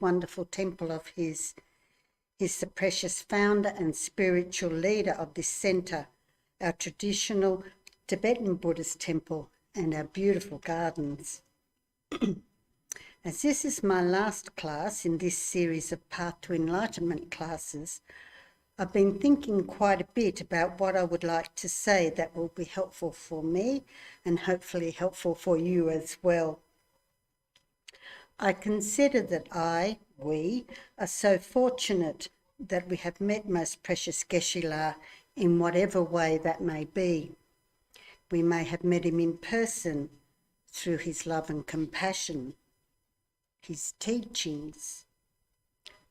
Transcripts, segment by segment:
wonderful temple of his. He's the precious founder and spiritual leader of this centre, our traditional Tibetan Buddhist temple, and our beautiful gardens. As this is my last class in this series of Path to Enlightenment classes, I've been thinking quite a bit about what I would like to say that will be helpful for me and hopefully helpful for you as well. I consider that we, are so fortunate that we have met Most Precious Geshe in whatever way that may be. We may have met him in person through his love and compassion, his teachings,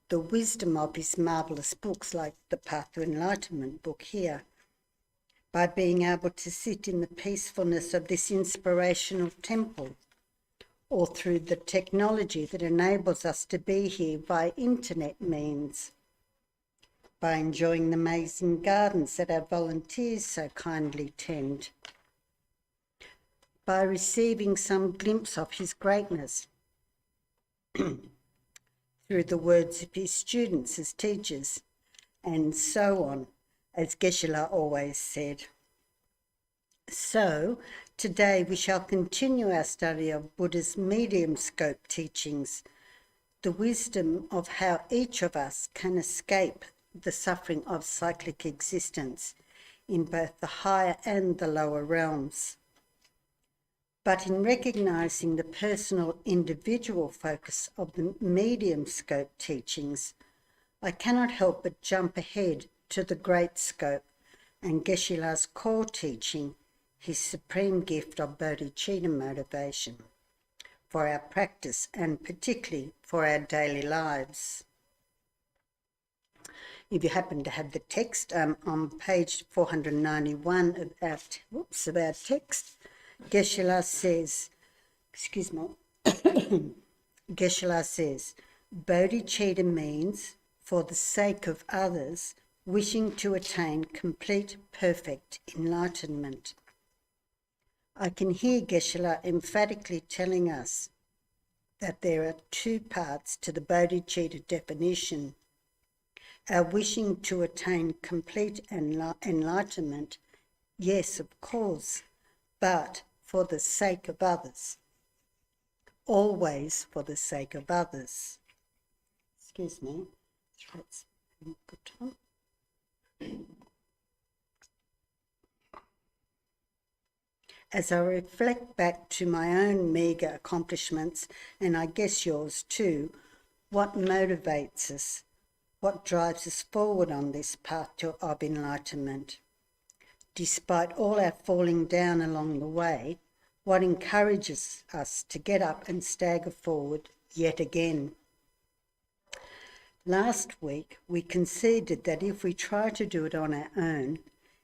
the wisdom of his marvellous books like the Path to Enlightenment book here, by being able to sit in the peacefulness of this inspirational temple, or through the technology that enables us to be here by internet means, by enjoying the amazing gardens that our volunteers so kindly tend, by receiving some glimpse of his greatness through the words of his students as teachers, and so on, as Geshe always said. So, today we shall continue our study of Buddha's medium scope teachings, the wisdom of how each of us can escape the suffering of cyclic existence in both the higher and the lower realms. But in recognising the personal individual focus of the medium scope teachings, I cannot help but jump ahead to the great scope and Geshe-la's core teaching, his supreme gift of bodhicitta motivation for our practice and particularly for our daily lives. If you happen to have the text on page 491 of our text, Geshe says, Geshe says, bodhicitta means for the sake of others wishing to attain complete, perfect enlightenment. I can hear Geshe emphatically telling us that there are two parts to the bodhicitta definition. Our wishing to attain complete enlightenment, yes, of course, but for the sake of others. Always for the sake of others. Excuse me. That's a good time. As I reflect back to my own meagre accomplishments, and I guess yours too, what motivates us? What drives us forward on this path of enlightenment? Despite all our falling down along the way, what encourages us to get up and stagger forward yet again? Last week, we conceded that if we try to do it on our own,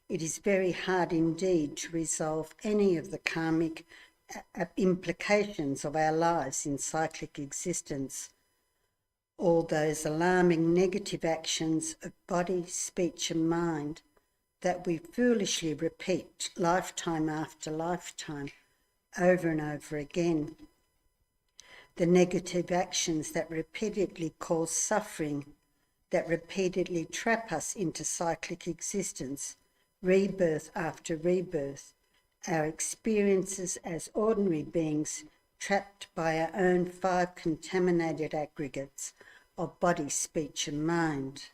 it is very hard indeed to resolve any of the karmic implications of our lives in cyclic existence. All those alarming negative actions of body, speech and mind that we foolishly repeat lifetime after lifetime, over and over again. The negative actions that repeatedly cause suffering, that repeatedly trap us into cyclic existence, rebirth after rebirth, our experiences as ordinary beings trapped by our own 5 contaminated aggregates of body, speech and mind.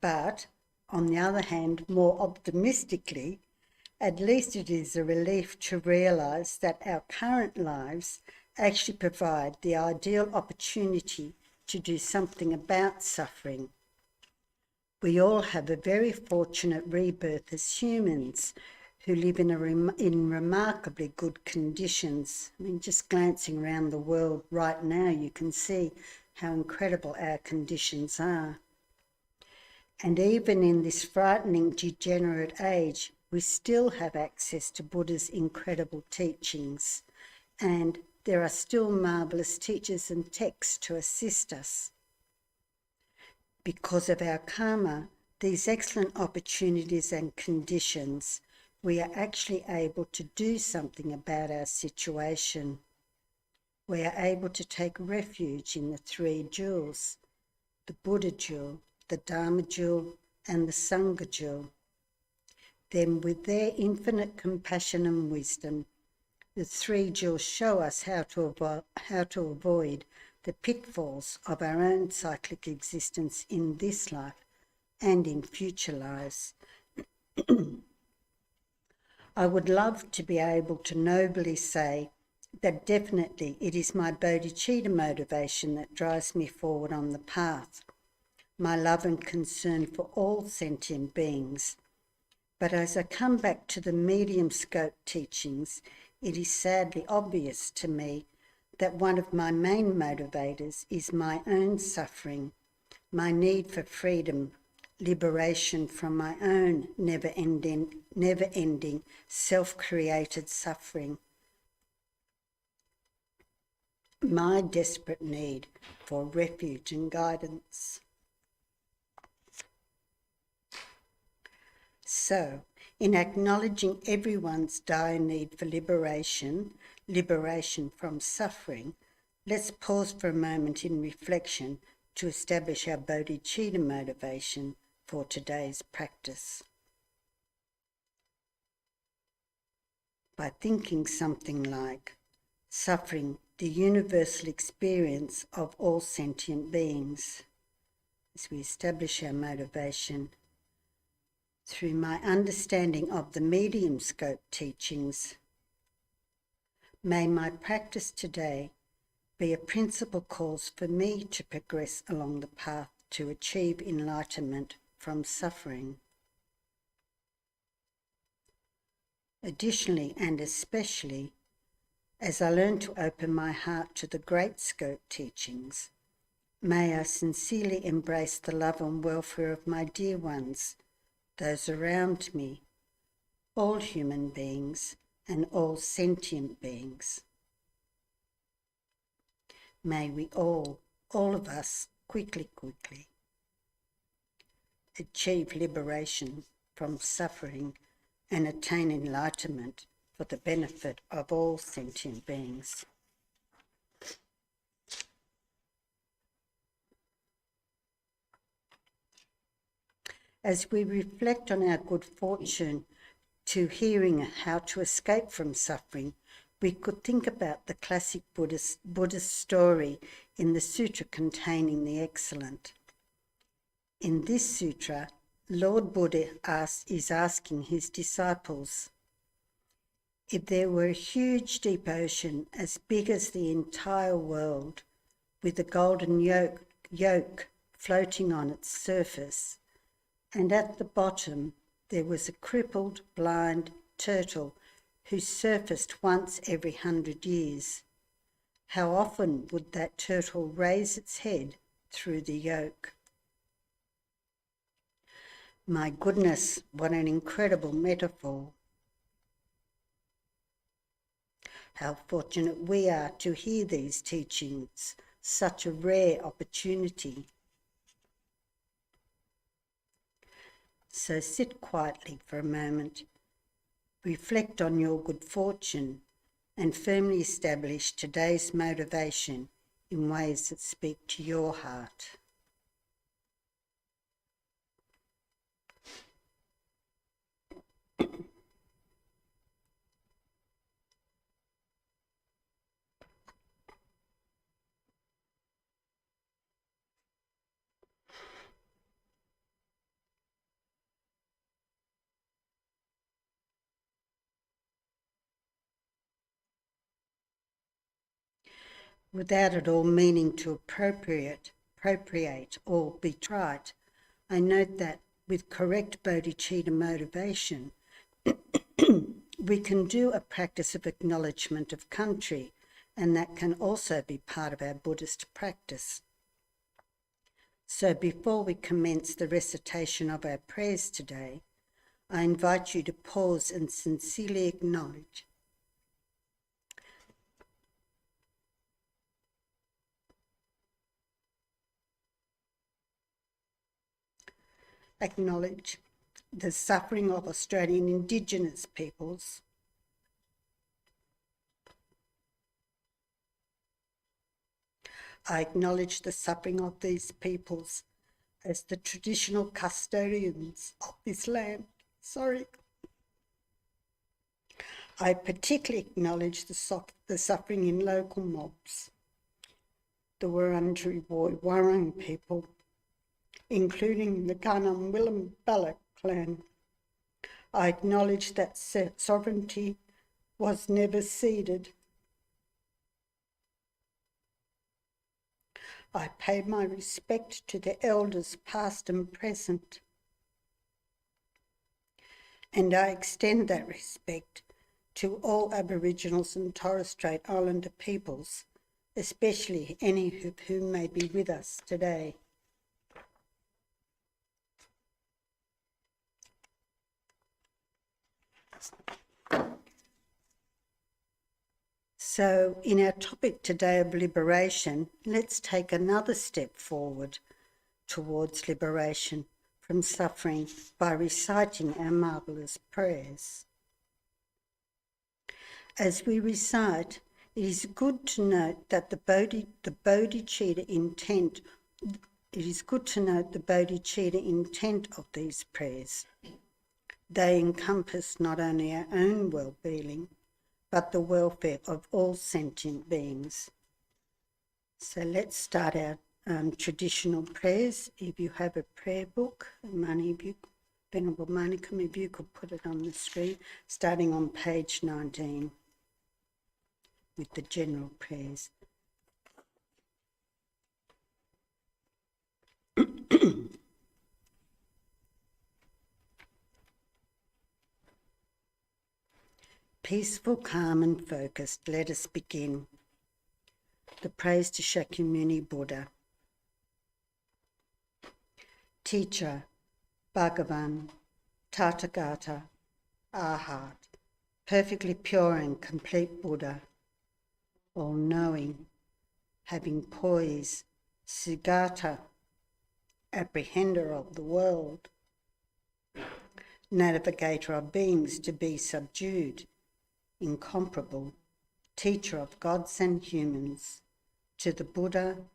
But, on the other hand, more optimistically, at least it is a relief to realise that our current lives actually provide the ideal opportunity to do something about suffering. We all have a very fortunate rebirth as humans who live in remarkably good conditions. I mean, just glancing around the world right now, you can see how incredible our conditions are. And even in this frightening degenerate age, we still have access to Buddha's incredible teachings, and there are still marvellous teachers and texts to assist us. Because of our karma, these excellent opportunities and conditions, we are actually able to do something about our situation. we are able to take refuge in the three jewels, the Buddha jewel, the Dharma jewel, and the Sangha jewel. Then with their infinite compassion and wisdom, the three jewels show us how to avoid the pitfalls of our own cyclic existence in this life and in future lives. I would love to be able to nobly say that definitely it is my bodhicitta motivation that drives me forward on the path, my love and concern for all sentient beings. But as I come back to the medium scope teachings, it is sadly obvious to me that one of my main motivators is my own suffering, my need for freedom, liberation from my own never-ending self-created suffering, my desperate need for refuge and guidance. So, in acknowledging everyone's dire need for liberation from suffering, let's pause for a moment in reflection to establish our bodhicitta motivation for today's practice. By thinking something like, suffering, the universal experience of all sentient beings. As we establish our motivation through my understanding of the medium scope teachings, may my practice today be a principal cause for me to progress along the path to achieve enlightenment from suffering. Additionally and especially, as I learn to open my heart to the great scope teachings, may I sincerely embrace the love and welfare of my dear ones, those around me, all human beings and all sentient beings. May we all of us, quickly, achieve liberation from suffering and attain enlightenment for the benefit of all sentient beings. As we reflect on our good fortune to hearing how to escape from suffering, we could think about the classic Buddhist story in the sutra containing the excellent. In this sutra, Lord Buddha is asking his disciples, if there were a huge deep ocean as big as the entire world, with a golden yoke floating on its surface, and at the bottom there was a crippled, blind turtle who surfaced once every 100 years, how often would that turtle raise its head through the yoke? My goodness, what an incredible metaphor. How fortunate we are to hear these teachings, such a rare opportunity. So sit quietly for a moment, reflect on your good fortune, and firmly establish today's motivation in ways that speak to your heart. Without at all meaning to appropriate or be trite, I note that with correct bodhicitta motivation, we can do a practice of acknowledgement of country, and that can also be part of our Buddhist practice. So before we commence the recitation of our prayers today, I invite you to pause and sincerely acknowledge the suffering of Australian Indigenous peoples, I acknowledge the suffering of these peoples as the traditional custodians of this land. I particularly acknowledge the suffering in local mobs, the Wurundjeri Woi-wurrung people, including the Gunung Willumballak clan. I acknowledge that sovereignty was never ceded. I pay my respect to the elders past and present, and I extend that respect to all Aboriginals and Torres Strait Islander peoples, especially any of whom may be with us today. So in our topic today of liberation, let's take another step forward towards liberation from suffering by reciting our marvellous prayers. As we recite, it is good to note that the Bodhichitta intent of these prayers. They encompass not only our own well-being, but the welfare of all sentient beings. So let's start our traditional prayers. If you have a prayer book, Venerable Monica, if you could put it on the screen, starting on page 19 with the general prayers. Peaceful, calm and focused, let us begin. The praise to Shakimuni Buddha. Teacher, Bhagavan, Tathagata, Arhat, perfectly pure and complete Buddha, all-knowing, having poise, Sugata, apprehender of the world, navigator of beings to be subdued, incomparable, teacher of gods and humans, to the Buddha,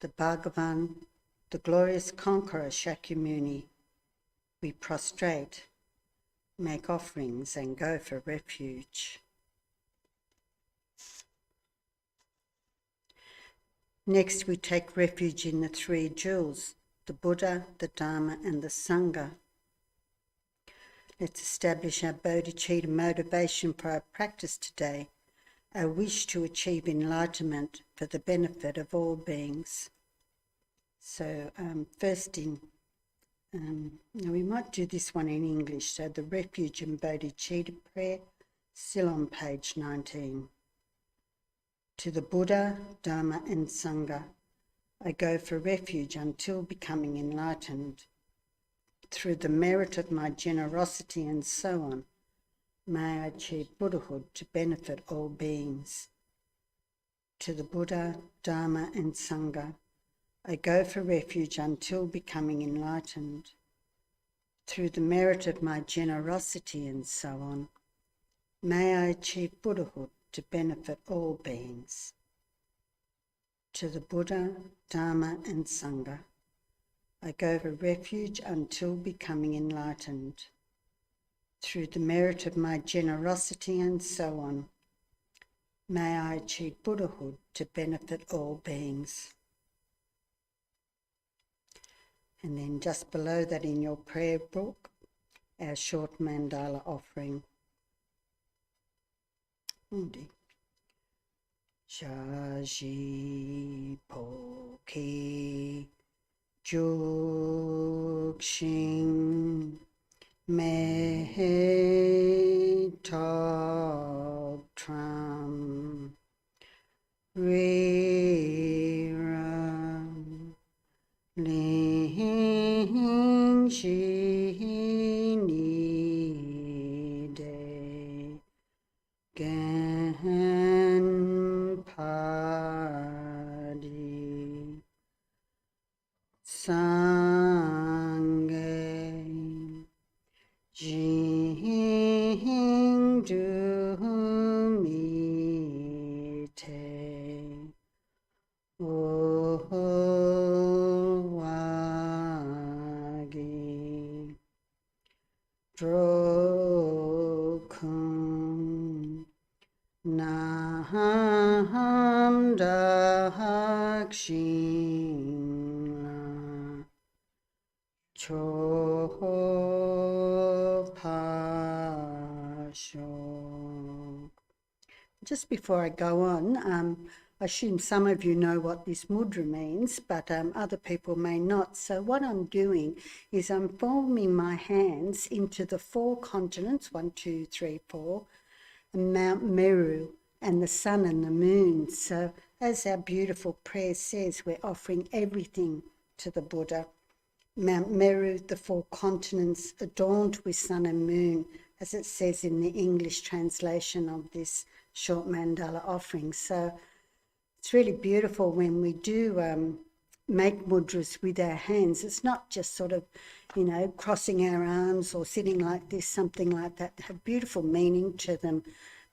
the Bhagavan, the glorious conqueror Shakimuni, we prostrate, make offerings and go for refuge. Next, we take refuge in the three jewels, the Buddha, the Dharma and the Sangha. Let's establish our Bodhichitta motivation for our practice today, our wish to achieve enlightenment for the benefit of all beings. So first we might do this one in English, so the Refuge and Bodhichitta prayer, still on page 19. To the Buddha, Dharma and Sangha, I go for refuge until becoming enlightened. Through the merit of my generosity and so on, may I achieve Buddhahood to benefit all beings. To the Buddha, Dharma and Sangha, I go for refuge until becoming enlightened. Through the merit of my generosity and so on, may I achieve Buddhahood to benefit all beings. To the Buddha, Dharma and Sangha, I go for refuge until becoming enlightened. Through the merit of my generosity and so on, may I achieve Buddhahood to benefit all beings. And then just below that in your prayer book, our short mandala offering. Shaji Poki Jukshin Me Tok Tram Riram Ling Shi Ni De Gan Padi Sangye Jing Du Mi Te O Drokun Naham Dakshin Chopasho. Just before I go on, I assume some of you know what this mudra means, but other people may not. So what I'm doing is I'm forming my hands into the 4 continents, 1, 2, 3, 4, and Mount Meru and the sun and the moon. So as our beautiful prayer says, we're offering everything to the Buddha. Mount Meru, the 4 continents adorned with sun and moon, as it says in the English translation of this short mandala offering. So it's really beautiful when we do make mudras with our hands. It's not just sort of, crossing our arms or sitting like this, something like that. They have beautiful meaning to them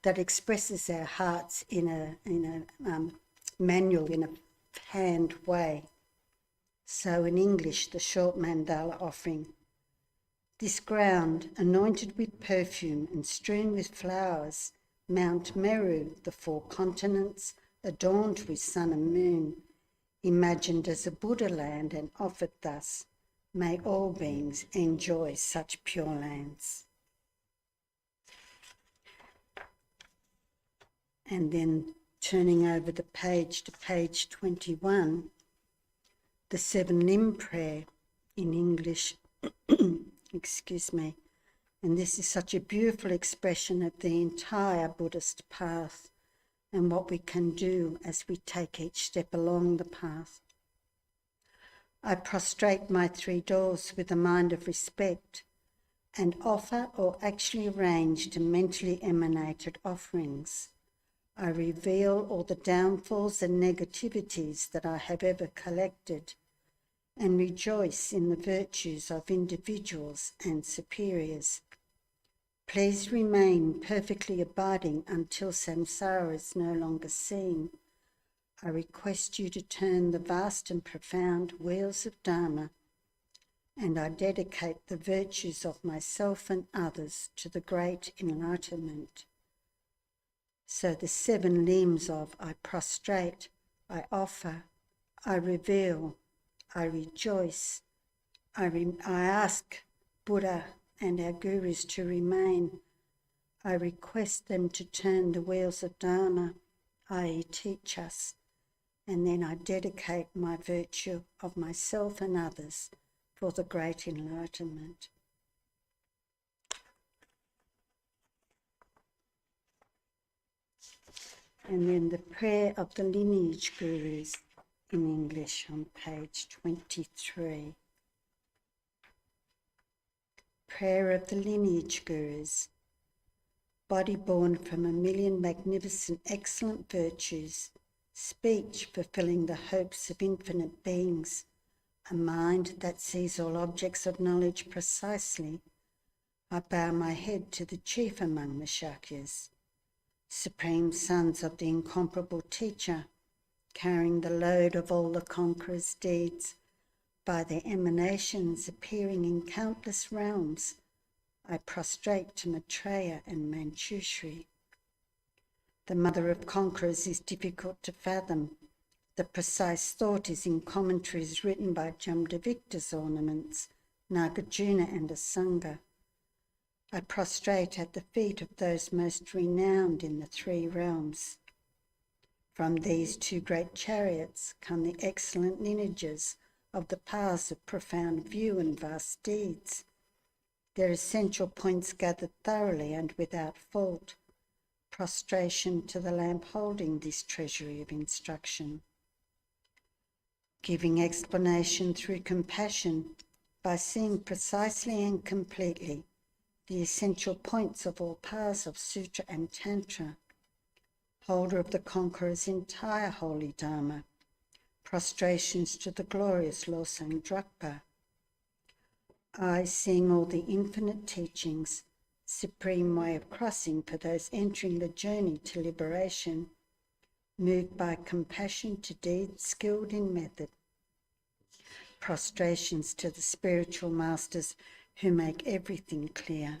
that expresses our hearts in a manual, in a hand way. So in English, the short mandala offering. This ground, anointed with perfume and strewn with flowers, Mount Meru, the 4 continents, adorned with sun and moon, imagined as a Buddha land and offered thus, may all beings enjoy such pure lands. And then turning over the page to page 21, the 7 limb prayer in English, excuse me, and this is such a beautiful expression of the entire Buddhist path and what we can do as we take each step along the path. I prostrate my 3 doors with a mind of respect and offer or actually arrange to mentally emanated offerings. I reveal all the downfalls and negativities that I have ever collected and rejoice in the virtues of individuals and superiors. Please remain perfectly abiding until samsara is no longer seen. I request you to turn the vast and profound wheels of Dharma, and I dedicate the virtues of myself and others to the great enlightenment. So the 7 limbs of I prostrate, I offer, I reveal, I rejoice, I ask Buddha and our gurus to remain. I request them to turn the wheels of Dharma, i.e. teach us, and then I dedicate my virtue of myself and others for the great enlightenment. And then the prayer of the lineage gurus in English on page 23. Prayer of the lineage gurus. Body born from 1,000,000 magnificent excellent virtues, speech fulfilling the hopes of infinite beings, a mind that sees all objects of knowledge precisely. I bow my head to the chief among the Shakyas, supreme sons of the incomparable teacher, carrying the load of all the conqueror's deeds, by their emanations appearing in countless realms. I prostrate to Maitreya and Manjushri. The mother of conquerors is difficult to fathom. The precise thought is in commentaries written by Jamdavicta's ornaments, Nagarjuna and Asanga. I prostrate at the feet of those most renowned in the 3 realms. From these 2 great chariots come the excellent lineages of the paths of profound view and vast deeds, their essential points gathered thoroughly and without fault. Prostration to the lamp holding this treasury of instruction. Giving explanation through compassion by seeing precisely and completely the essential points of all paths of Sutra and Tantra. Holder of the conqueror's entire holy Dharma. Prostrations to the glorious Losang Drakpa. I, seeing all the infinite teachings, supreme way of crossing for those entering the journey to liberation, moved by compassion to deeds skilled in method. Prostrations to the spiritual masters who make everything clear.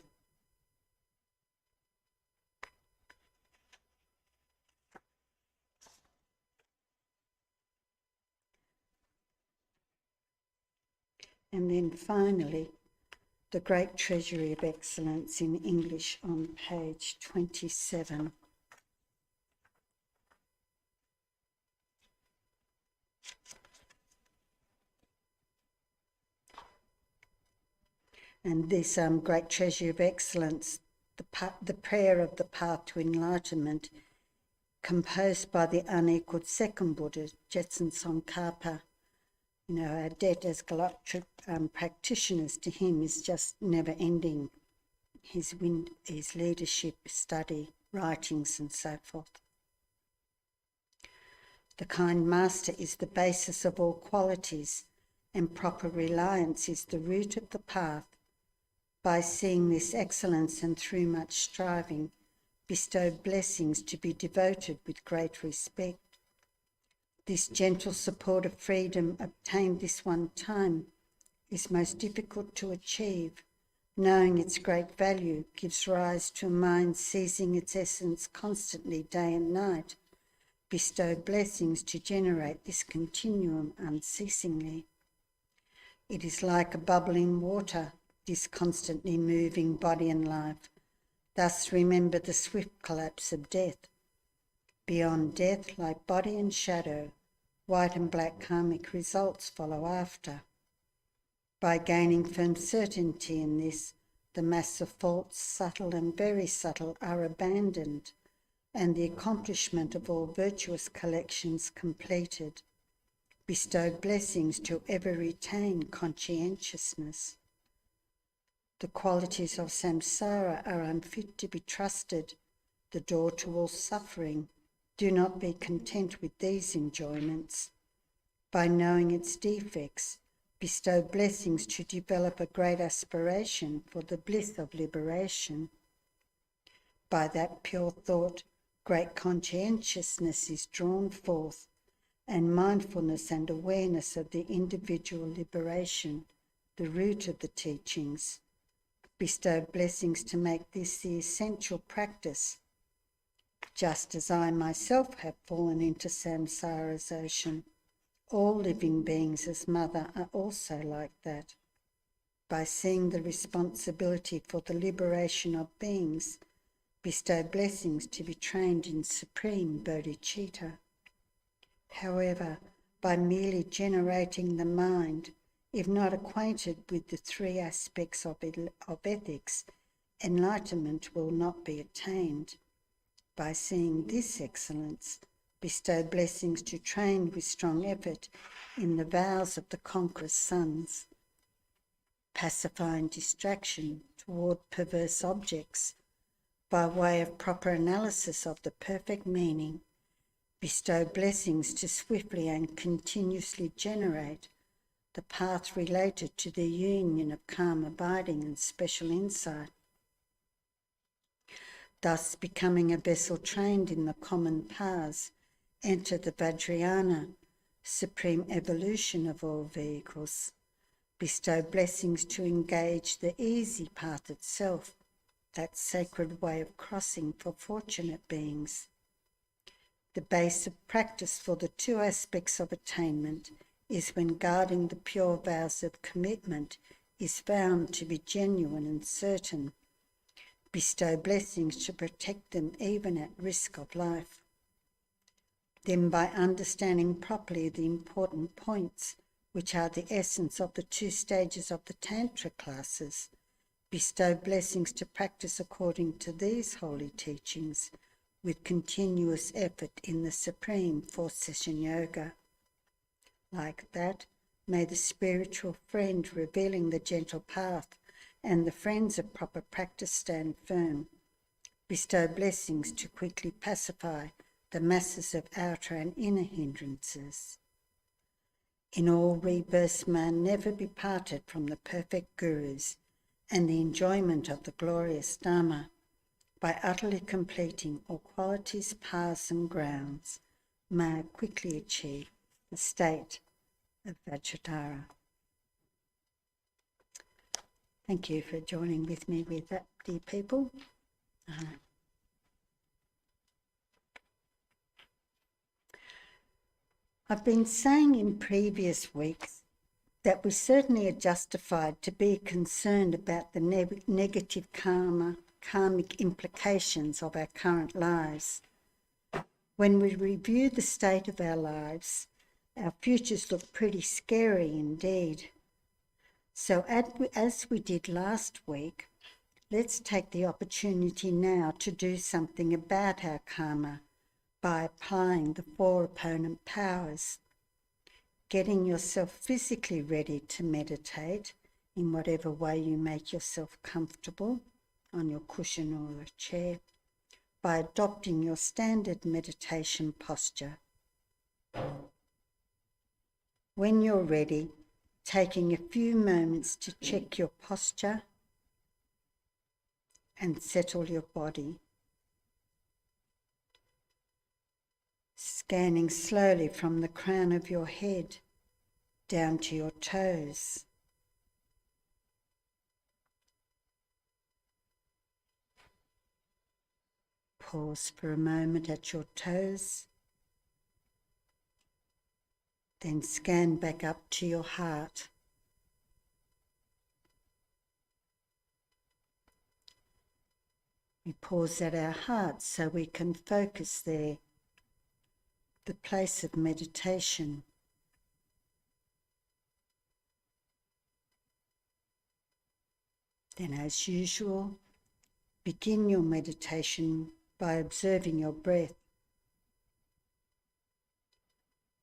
And then finally, the Great Treasury of Excellence in English on page 27. And this Great Treasury of Excellence, the prayer of the path to enlightenment, composed by the unequaled second Buddha, Jetsun Tsongkhapa. You know, our debt as Ecological practitioners to him is just never ending. His leadership, study, writings and so forth. The kind master is the basis of all qualities, and proper reliance is the root of the path. By seeing this excellence and through much striving, bestow blessings to be devoted with great respect. This gentle support of freedom obtained this one time is most difficult to achieve. Knowing its great value gives rise to a mind seizing its essence constantly day and night. Bestow blessings to generate this continuum unceasingly. It is like a bubbling water, this constantly moving body and life. Thus remember the swift collapse of death. Beyond death, like body and shadow, white and black karmic results follow after. By gaining firm certainty in this, the mass of faults, subtle and very subtle, are abandoned, and the accomplishment of all virtuous collections completed. Bestow blessings to ever retain conscientiousness. The qualities of samsara are unfit to be trusted, the door to all suffering. Do not be content with these enjoyments. By knowing its defects, bestow blessings to develop a great aspiration for the bliss of liberation. By that pure thought, great conscientiousness is drawn forth, and mindfulness and awareness of the individual liberation, the root of the teachings. Bestow blessings to make this the essential practice. Just as I myself have fallen into samsara's ocean, all living beings as mother are also like that. By seeing the responsibility for the liberation of beings, bestow blessings to be trained in supreme bodhicitta. However, by merely generating the mind, if not acquainted with the three aspects of ethics, enlightenment will not be attained. By seeing this excellence, bestow blessings to train with strong effort in the vows of the conqueror's sons, pacifying distraction toward perverse objects. By way of proper analysis of the perfect meaning, bestow blessings to swiftly and continuously generate the path related to the union of calm abiding and special insight. Thus, becoming a vessel trained in the common paths, enter the Vajrayana, supreme evolution of all vehicles. Bestow blessings to engage the easy path itself, that sacred way of crossing for fortunate beings. The base of practice for the two aspects of attainment is when guarding the pure vows of commitment is found to be genuine and certain. Bestow blessings to protect them even at risk of life. Then, by understanding properly the important points, which are the essence of the two stages of the Tantra classes, bestow blessings to practice according to these holy teachings with continuous effort in the supreme four-session yoga. Like that, may the spiritual friend revealing the gentle path and the friends of proper practice stand firm. Bestow blessings to quickly pacify the masses of outer and inner hindrances. In all rebirths, man never be parted from the perfect gurus and the enjoyment of the glorious Dharma. By utterly completing all qualities, paths and grounds, may I quickly achieve the state of Vajradhara. Thank you for joining with me with that, dear people. I've been saying in previous weeks that we certainly are justified to be concerned about the negative karmic implications of our current lives. When we review the state of our lives, our futures look pretty scary indeed. So as we did last week, let's take the opportunity now to do something about our karma by applying the 4 opponent powers, getting yourself physically ready to meditate in whatever way you make yourself comfortable, on your cushion or a chair, by adopting your standard meditation posture. When you're ready, taking a few moments to check your posture and settle your body. Scanning slowly from the crown of your head down to your toes. Pause for a moment at your toes. Then scan back up to your heart. We pause at our heart so we can focus there, the place of meditation. Then, as usual, begin your meditation by observing your breath,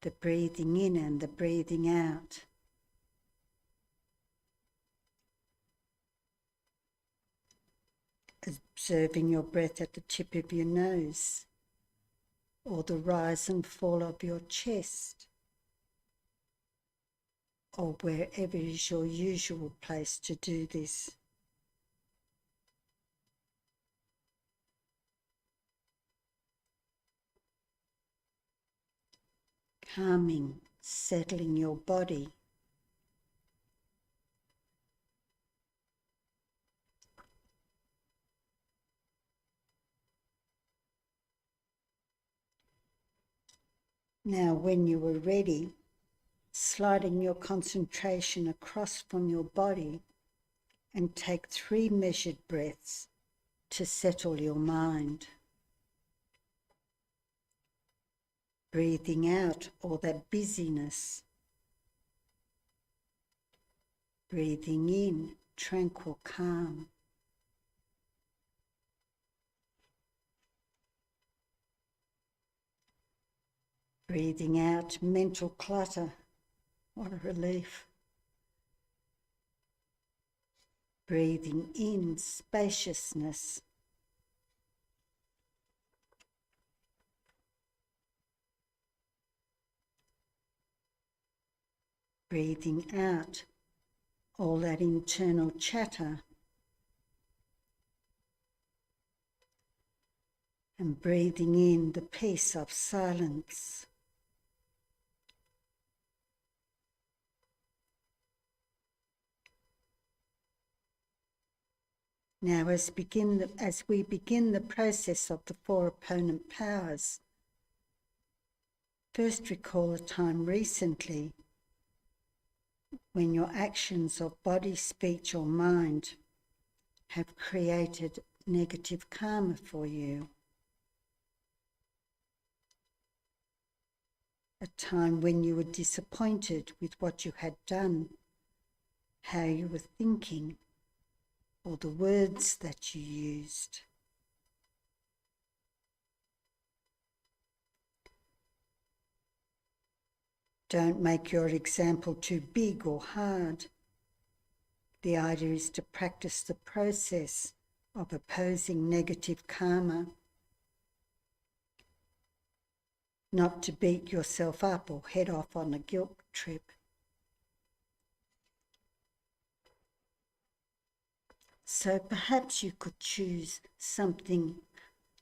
the breathing in and the breathing out. Observing your breath at the tip of your nose or the rise and fall of your chest, or wherever is your usual place to do this. Calming, settling your body. Now, when you are ready, sliding your concentration across from your body and take 3 measured breaths to settle your mind. Breathing out all that busyness. Breathing in tranquil calm. Breathing out mental clutter. What a relief. Breathing in spaciousness. Breathing out all that internal chatter. And breathing in the peace of silence. Now, as we begin the process of the 4 opponent powers, first recall a time recently when your actions of body, speech or mind have created negative karma for you. A time when you were disappointed with what you had done, how you were thinking, or the words that you used. Don't make your example too big or hard. The idea is to practice the process of opposing negative karma, not to beat yourself up or head off on a guilt trip. So perhaps you could choose something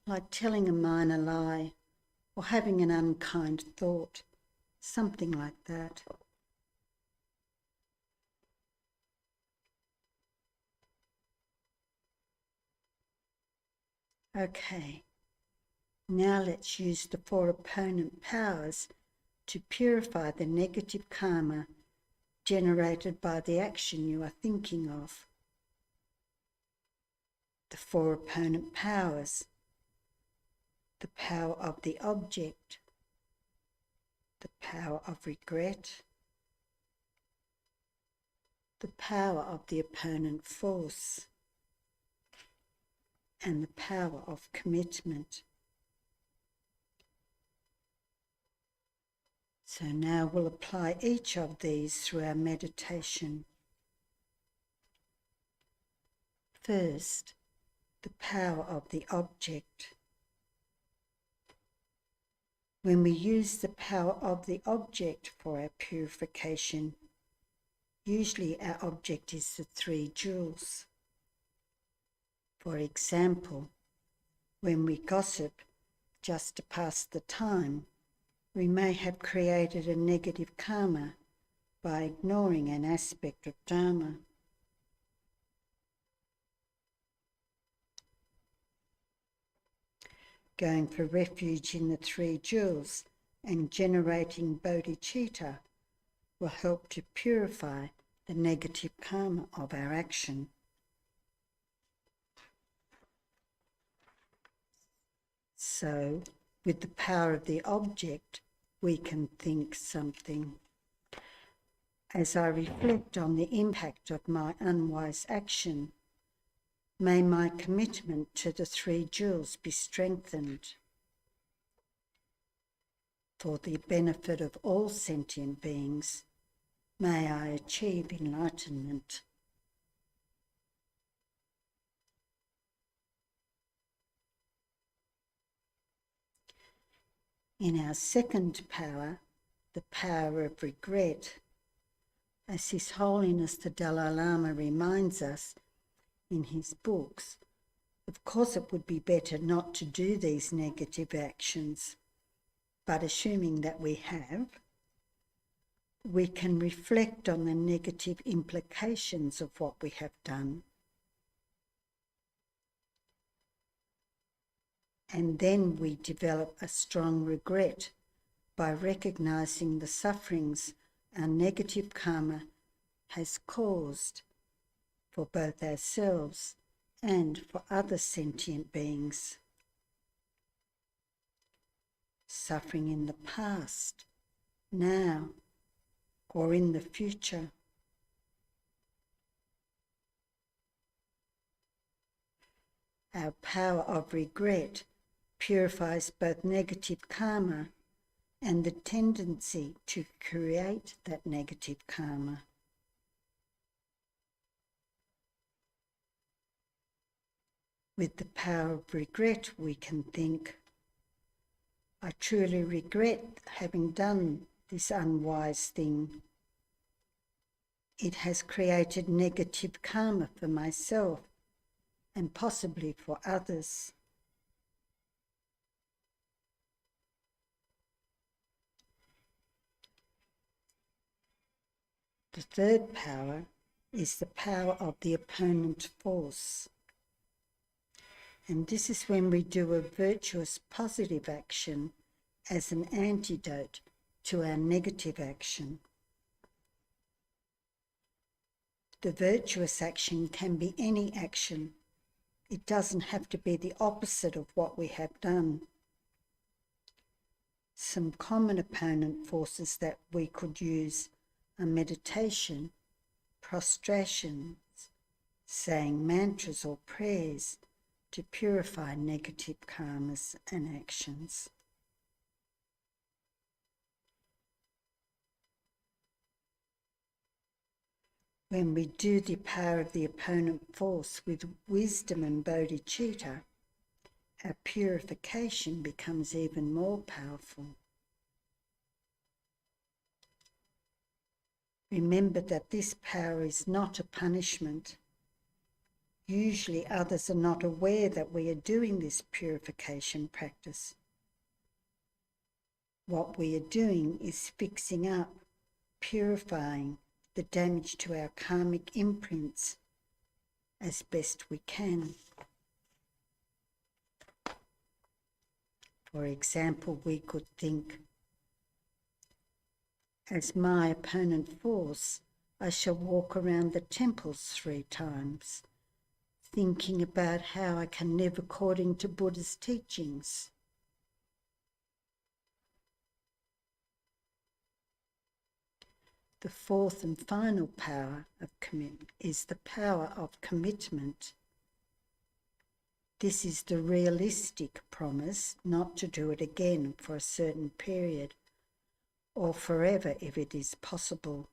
like telling a minor lie or having an unkind thought, something like that. Okay, now let's use the 4 opponent powers to purify the negative karma generated by the action you are thinking of. The 4 opponent powers: the power of the object, the power of regret, the power of the opponent force, and the power of commitment. So now we'll apply each of these through our meditation. First, the power of the object. When we use the power of the object for our purification, usually our object is the 3 jewels. For example, when we gossip just to pass the time, we may have created a negative karma by ignoring an aspect of Dharma. Going for refuge in the 3 jewels and generating Bodhichitta will help to purify the negative karma of our action. So, with the power of the object, we can think something. As I reflect on the impact of my unwise action, may my commitment to the 3 jewels be strengthened. For the benefit of all sentient beings, may I achieve enlightenment. In our second power, the power of regret, as His Holiness the Dalai Lama reminds us in his books, of course it would be better not to do these negative actions, but assuming that we have, we can reflect on the negative implications of what we have done. And then we develop a strong regret by recognizing the sufferings our negative karma has caused for both ourselves and for other sentient beings. Suffering in the past, now, or in the future. Our power of regret purifies both negative karma and the tendency to create that negative karma. With the power of regret, we can think, I truly regret having done this unwise thing. It has created negative karma for myself and possibly for others. The third power is the power of the opponent force. And this is when we do a virtuous positive action as an antidote to our negative action. The virtuous action can be any action. It doesn't have to be the opposite of what we have done. Some common opponent forces that we could use are meditation, prostrations, saying mantras or prayers to purify negative karmas and actions. When we do the power of the opponent force with wisdom and bodhicitta, our purification becomes even more powerful. Remember that this power is not a punishment. Usually others are not aware that we are doing this purification practice. What we are doing is fixing up, purifying the damage to our karmic imprints as best we can. For example, we could think, as my opponent falls, I shall walk around the temples 3 times, thinking about how I can live according to Buddha's teachings. The fourth and final power of commitment is the power of commitment. This is the realistic promise not to do it again for a certain period, or forever if it is possible.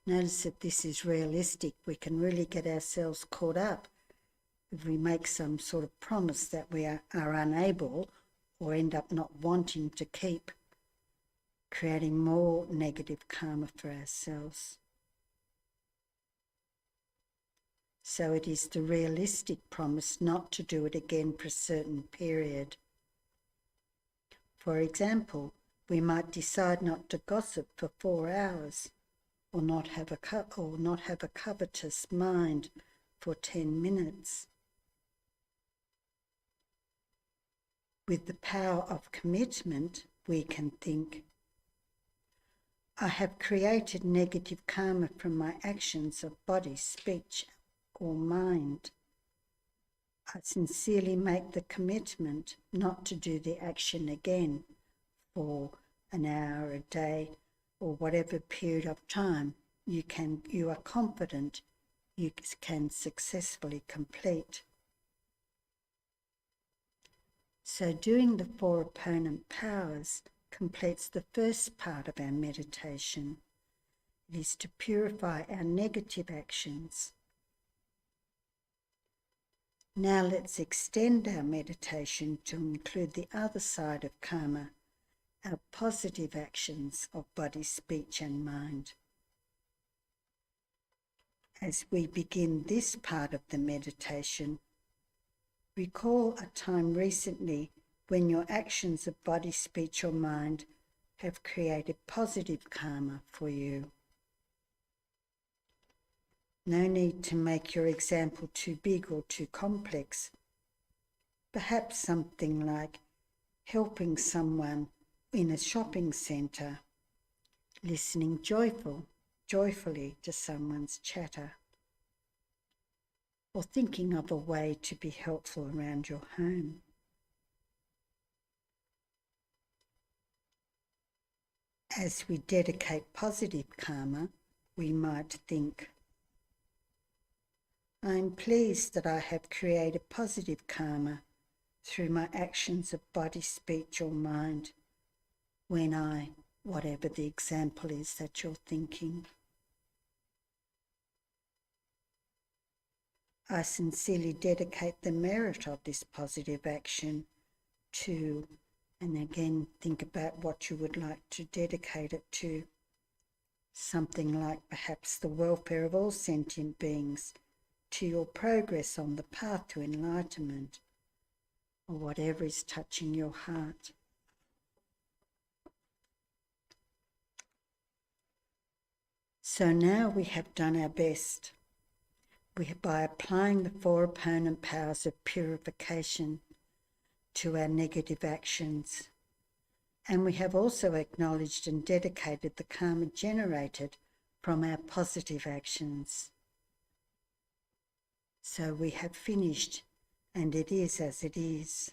Notice that this is realistic. We can really get ourselves caught up if we make some sort of promise that we are unable or end up not wanting to keep, creating more negative karma for ourselves. So it is the realistic promise not to do it again for a certain period. For example, we might decide not to gossip for 4 hours, or not have a covetous mind for 10 minutes. With the power of commitment, we can think, I have created negative karma from my actions of body, speech, or mind. I sincerely make the commitment not to do the action again for an hour, a day, or whatever period of time you are confident you can successfully complete. So doing the 4 opponent powers completes the first part of our meditation. It is to purify our negative actions. Now let's extend our meditation to include the other side of karma, our positive actions of body, speech and mind. As we begin this part of the meditation, recall a time recently when your actions of body, speech or mind have created positive karma for you. No need to make your example too big or too complex. Perhaps something like helping someone in a shopping centre, listening joyfully to someone's chatter, or thinking of a way to be helpful around your home. As we dedicate positive karma, we might think, I am pleased that I have created positive karma through my actions of body, speech or mind when I, whatever the example is that you're thinking. I sincerely dedicate the merit of this positive action to, and again think about what you would like to dedicate it to. Something like perhaps the welfare of all sentient beings, to your progress on the path to enlightenment, or whatever is touching your heart. So now we have done our best. By applying the 4 opponent powers of purification to our negative actions. And we have also acknowledged and dedicated the karma generated from our positive actions. So we have finished, and it is as it is.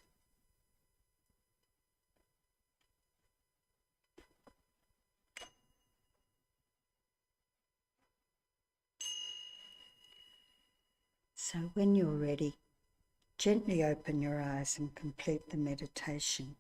So when you're ready, gently open your eyes and complete the meditation.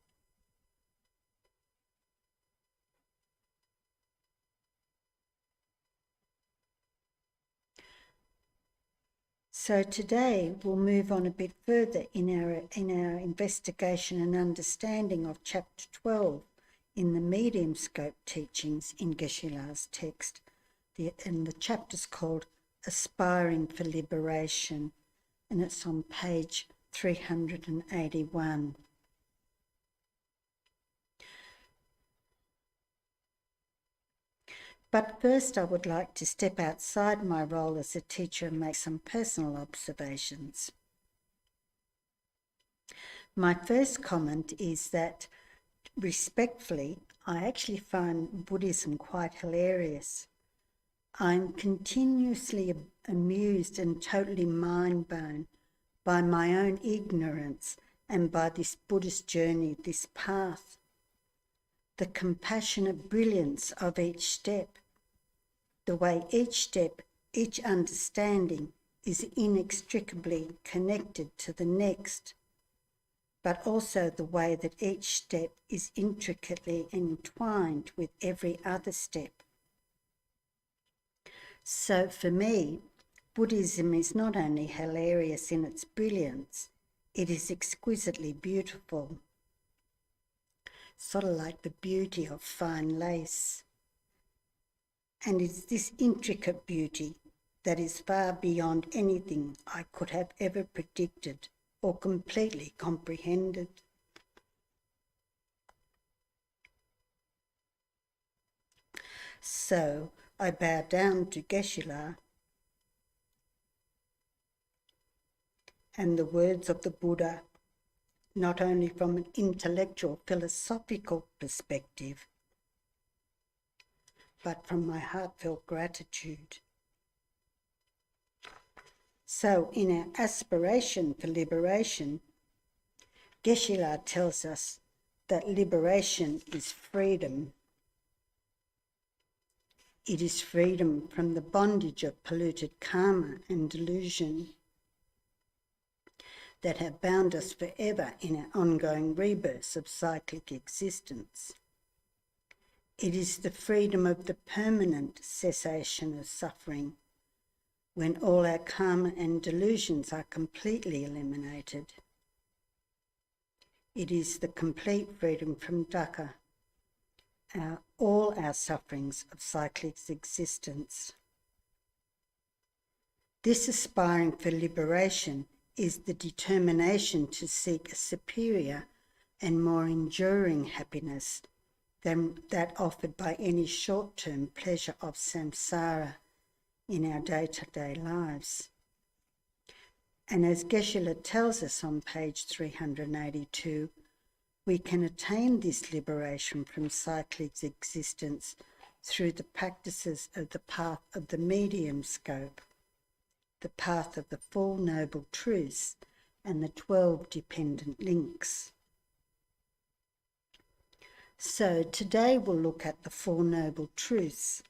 So today we'll move on a bit further in our investigation and understanding of Chapter 12 in the Medium Scope teachings in Geshe-la's text. And the chapter's called Aspiring for Liberation, and it's on page 381. But first I would like to step outside my role as a teacher and make some personal observations. My first comment is that, respectfully, I actually find Buddhism quite hilarious. I'm continuously amused and totally mind-blown by my own ignorance and by this Buddhist journey, this path. The compassionate brilliance of each step, the way each step, each understanding is inextricably connected to the next, but also the way that each step is intricately entwined with every other step. So for me, Buddhism is not only hilarious in its brilliance, it is exquisitely beautiful. Sort of like the beauty of fine lace. And it's this intricate beauty that is far beyond anything I could have ever predicted or completely comprehended. So I bow down to Geshe and the words of the Buddha, not only from an intellectual, philosophical perspective, but from my heartfelt gratitude. So in our aspiration for liberation, Geshe tells us that liberation is freedom. It is freedom from the bondage of polluted karma and delusion that have bound us forever in our ongoing rebirths of cyclic existence. It is the freedom of the permanent cessation of suffering, when all our karma and delusions are completely eliminated. It is the complete freedom from dukkha, all our sufferings of cyclic existence. This aspiring for liberation is the determination to seek a superior and more enduring happiness than that offered by any short-term pleasure of samsara in our day-to-day lives. And as Geshe tells us on page 382, we can attain this liberation from cyclic existence through the practices of the path of the medium scope, the path of the Four Noble Truths, and the 12 dependent links. So today we'll look at the Four Noble Truths.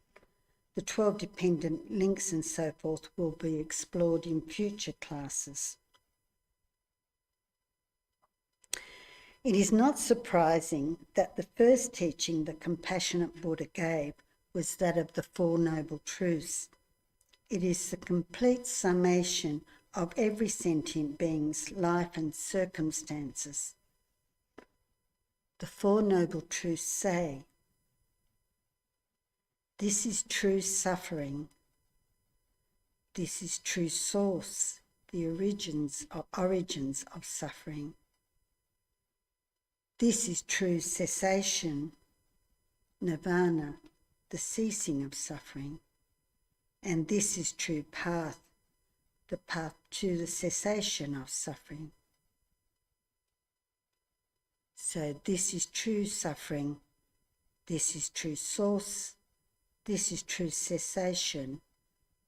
The 12 dependent links and so forth will be explored in future classes. It is not surprising that the first teaching the compassionate Buddha gave was that of the Four Noble Truths. It is the complete summation of every sentient being's life and circumstances. The Four Noble Truths say, this is true suffering. This is true source, the origins of suffering. This is true cessation, nirvana, the ceasing of suffering. And this is true path, the path to the cessation of suffering. So this is true suffering, this is true source, this is true cessation,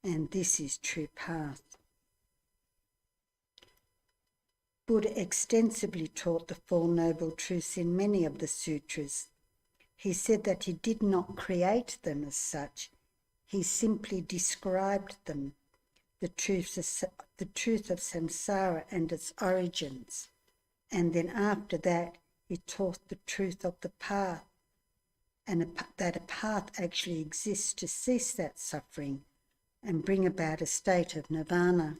and this is true path. Buddha extensively taught the Four Noble Truths in many of the sutras. He said that he did not create them as such, he simply described them, the truth of samsara and its origins, and then after that he taught the truth of the path, and that a path actually exists to cease that suffering and bring about a state of nirvana.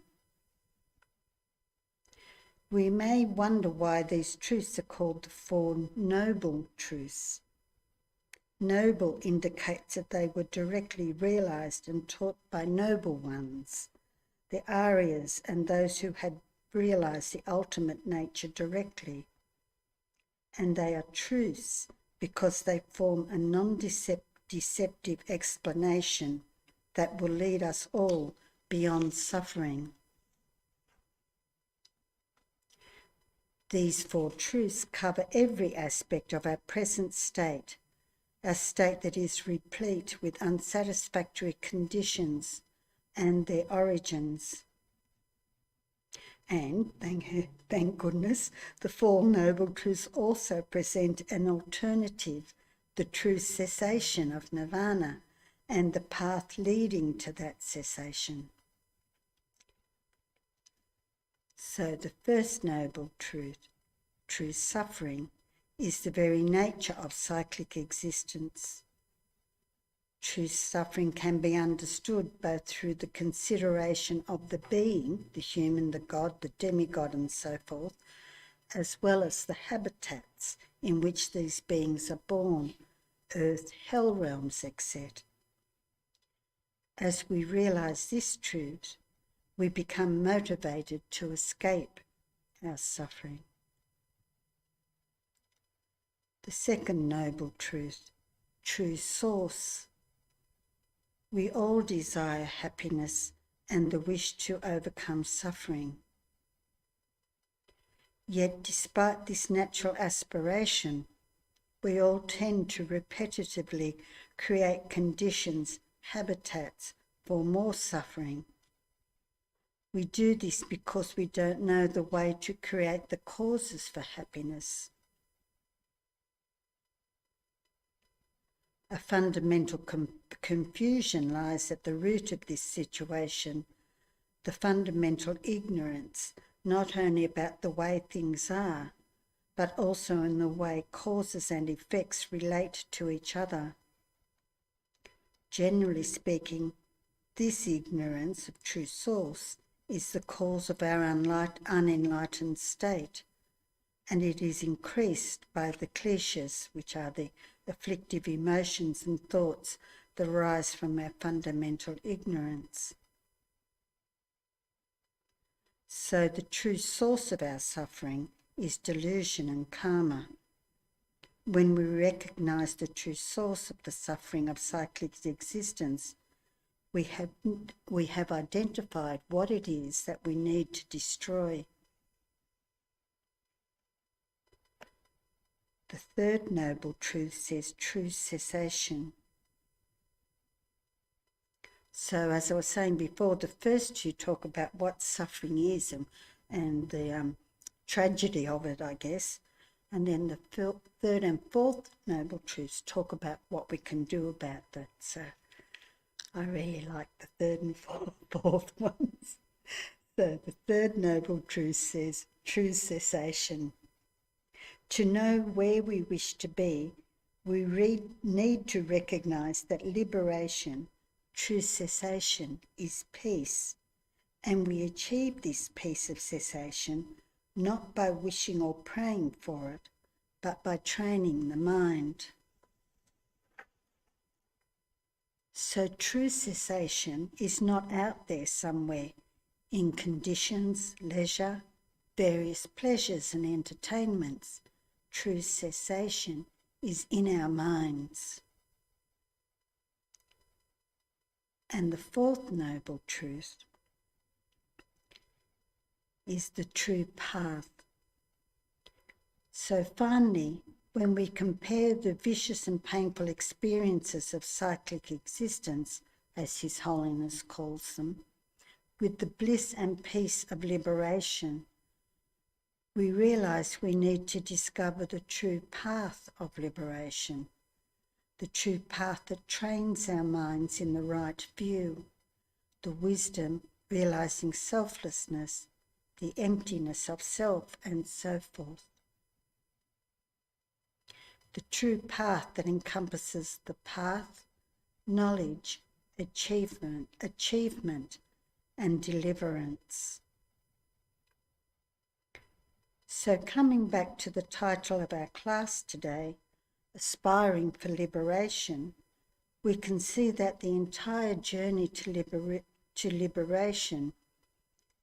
We may wonder why these truths are called the Four Noble Truths. Noble indicates that they were directly realised and taught by noble ones, the Aryas and those who had realised the ultimate nature directly. And they are truths because they form a non-deceptive explanation that will lead us all beyond suffering. These four truths cover every aspect of our present state, a state that is replete with unsatisfactory conditions and their origins. And, thank goodness, the Four Noble Truths also present an alternative, the true cessation of nirvana, and the path leading to that cessation. So the first noble truth, true suffering, is the very nature of cyclic existence. True suffering can be understood both through the consideration of the being, the human, the God, the demigod, and so forth, as well as the habitats in which these beings are born, earth, hell realms, etc. As we realise this truth, we become motivated to escape our suffering. The second noble truth, true source. We all desire happiness and the wish to overcome suffering. Yet despite this natural aspiration, we all tend to repetitively create conditions, habitats for more suffering. We do this because we don't know the way to create the causes for happiness. A fundamental confusion lies at the root of this situation, the fundamental ignorance, not only about the way things are, but also in the way causes and effects relate to each other. Generally speaking, this ignorance of true source is the cause of our unenlightened state, and it is increased by the kleshas, which are the afflictive emotions and thoughts that arise from our fundamental ignorance. So the true source of our suffering is delusion and karma. When we recognise the true source of the suffering of cyclic existence, we have identified what it is that we need to destroy. The third noble truth says true cessation. So as I was saying before, the first two talk about what suffering is and the tragedy of it, I guess. And then the third and fourth noble truths talk about what we can do about that. So I really like the third and fourth ones. So the third noble truth says true cessation. To know where we wish to be, we need to recognise that liberation, true cessation, is peace, and we achieve this peace of cessation not by wishing or praying for it, but by training the mind. So true cessation is not out there somewhere in conditions, leisure, various pleasures and entertainments. True cessation is in our minds. And the fourth noble truth is the true path. So finally, when we compare the vicious and painful experiences of cyclic existence, as His Holiness calls them, with the bliss and peace of liberation, we realise we need to discover the true path of liberation, the true path that trains our minds in the right view, the wisdom realising selflessness, the emptiness of self, and so forth. The true path that encompasses the path, knowledge, achievement, and deliverance. So coming back to the title of our class today, Aspiring for Liberation, we can see that the entire journey to liberation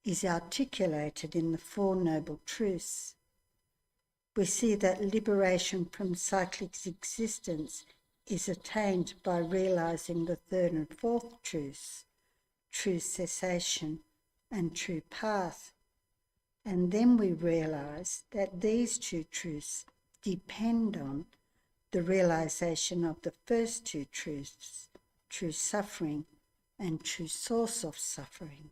is articulated in the Four Noble Truths. We see that liberation from cyclic existence is attained by realising the third and fourth truths, true cessation and true path, And then we realise that these two truths depend on the realisation of the first two truths, true suffering and true source of suffering.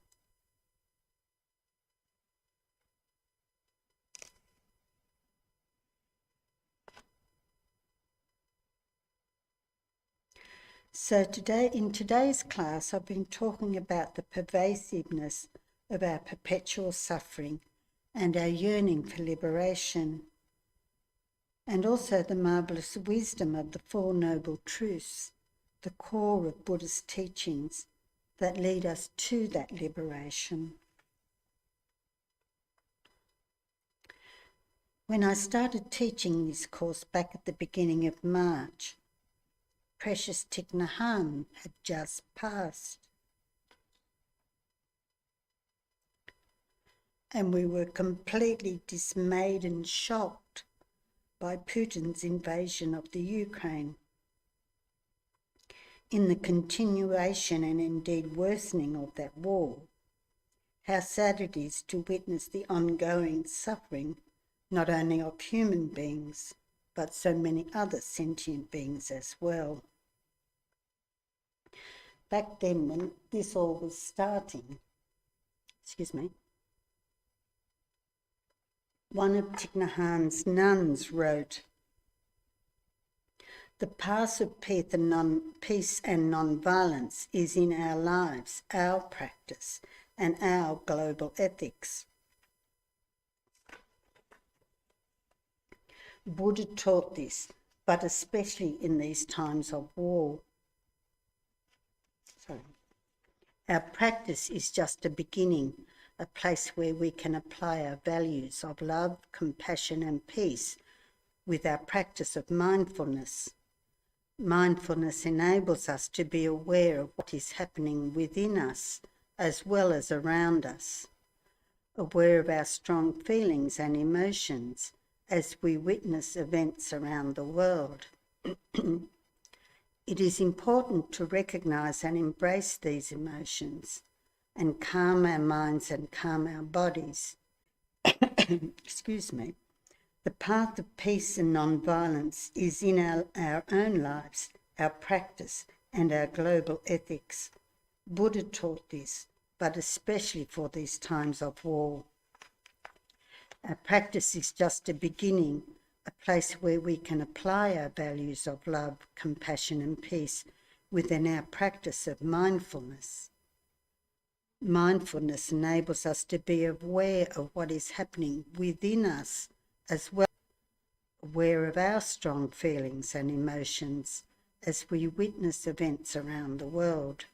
So in today's class, I've been talking about the pervasiveness of our perpetual suffering and our yearning for liberation, and also the marvellous wisdom of the Four Noble Truths, the core of Buddhist teachings that lead us to that liberation. When I started teaching this course back at the beginning of March, precious Thich Nhat Hanh had just passed. And we were completely dismayed and shocked by Putin's invasion of the Ukraine. In the continuation and indeed worsening of that war, how sad it is to witness the ongoing suffering not only of human beings, but so many other sentient beings as well. Back then, when this all was starting, one of Thich Nhat Hanh's nuns wrote, "The path of peace and non-violence is in our lives, our practice, and our global ethics. Buddha taught this, but especially in these times of war. Our practice is just a beginning, a place where we can apply our values of love, compassion and peace with our practice of mindfulness. Mindfulness enables us to be aware of what is happening within us as well as around us, aware of our strong feelings and emotions as we witness events around the world. It is important to recognise and embrace these emotions and calm our minds and calm our bodies. The path of peace and non-violence is in our own lives, our practice and our global ethics. Buddha taught this, but especially for these times of war. Our practice is just a beginning, a place where we can apply our values of love, compassion and peace within our practice of mindfulness. Mindfulness enables us to be aware of what is happening within us as well as aware of our strong feelings and emotions as we witness events around the world.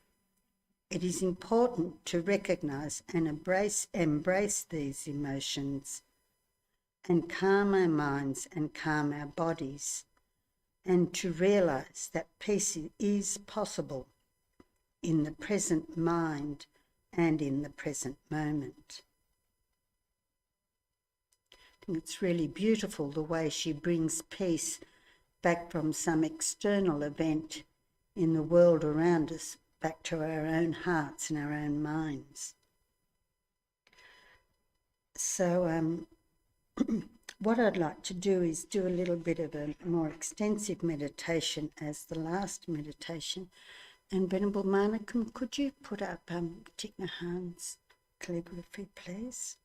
It is important to recognise and embrace these emotions and calm our minds and calm our bodies, and to realise that peace is possible in the present mind and in the present moment. I think it's really beautiful the way she brings peace back from some external event in the world around us, back to our own hearts and our own minds. So what I'd like to do is do a little bit of a more extensive meditation as the last meditation. And Venerable Manakam, could you put up Thich Nhat Hanh's calligraphy, please?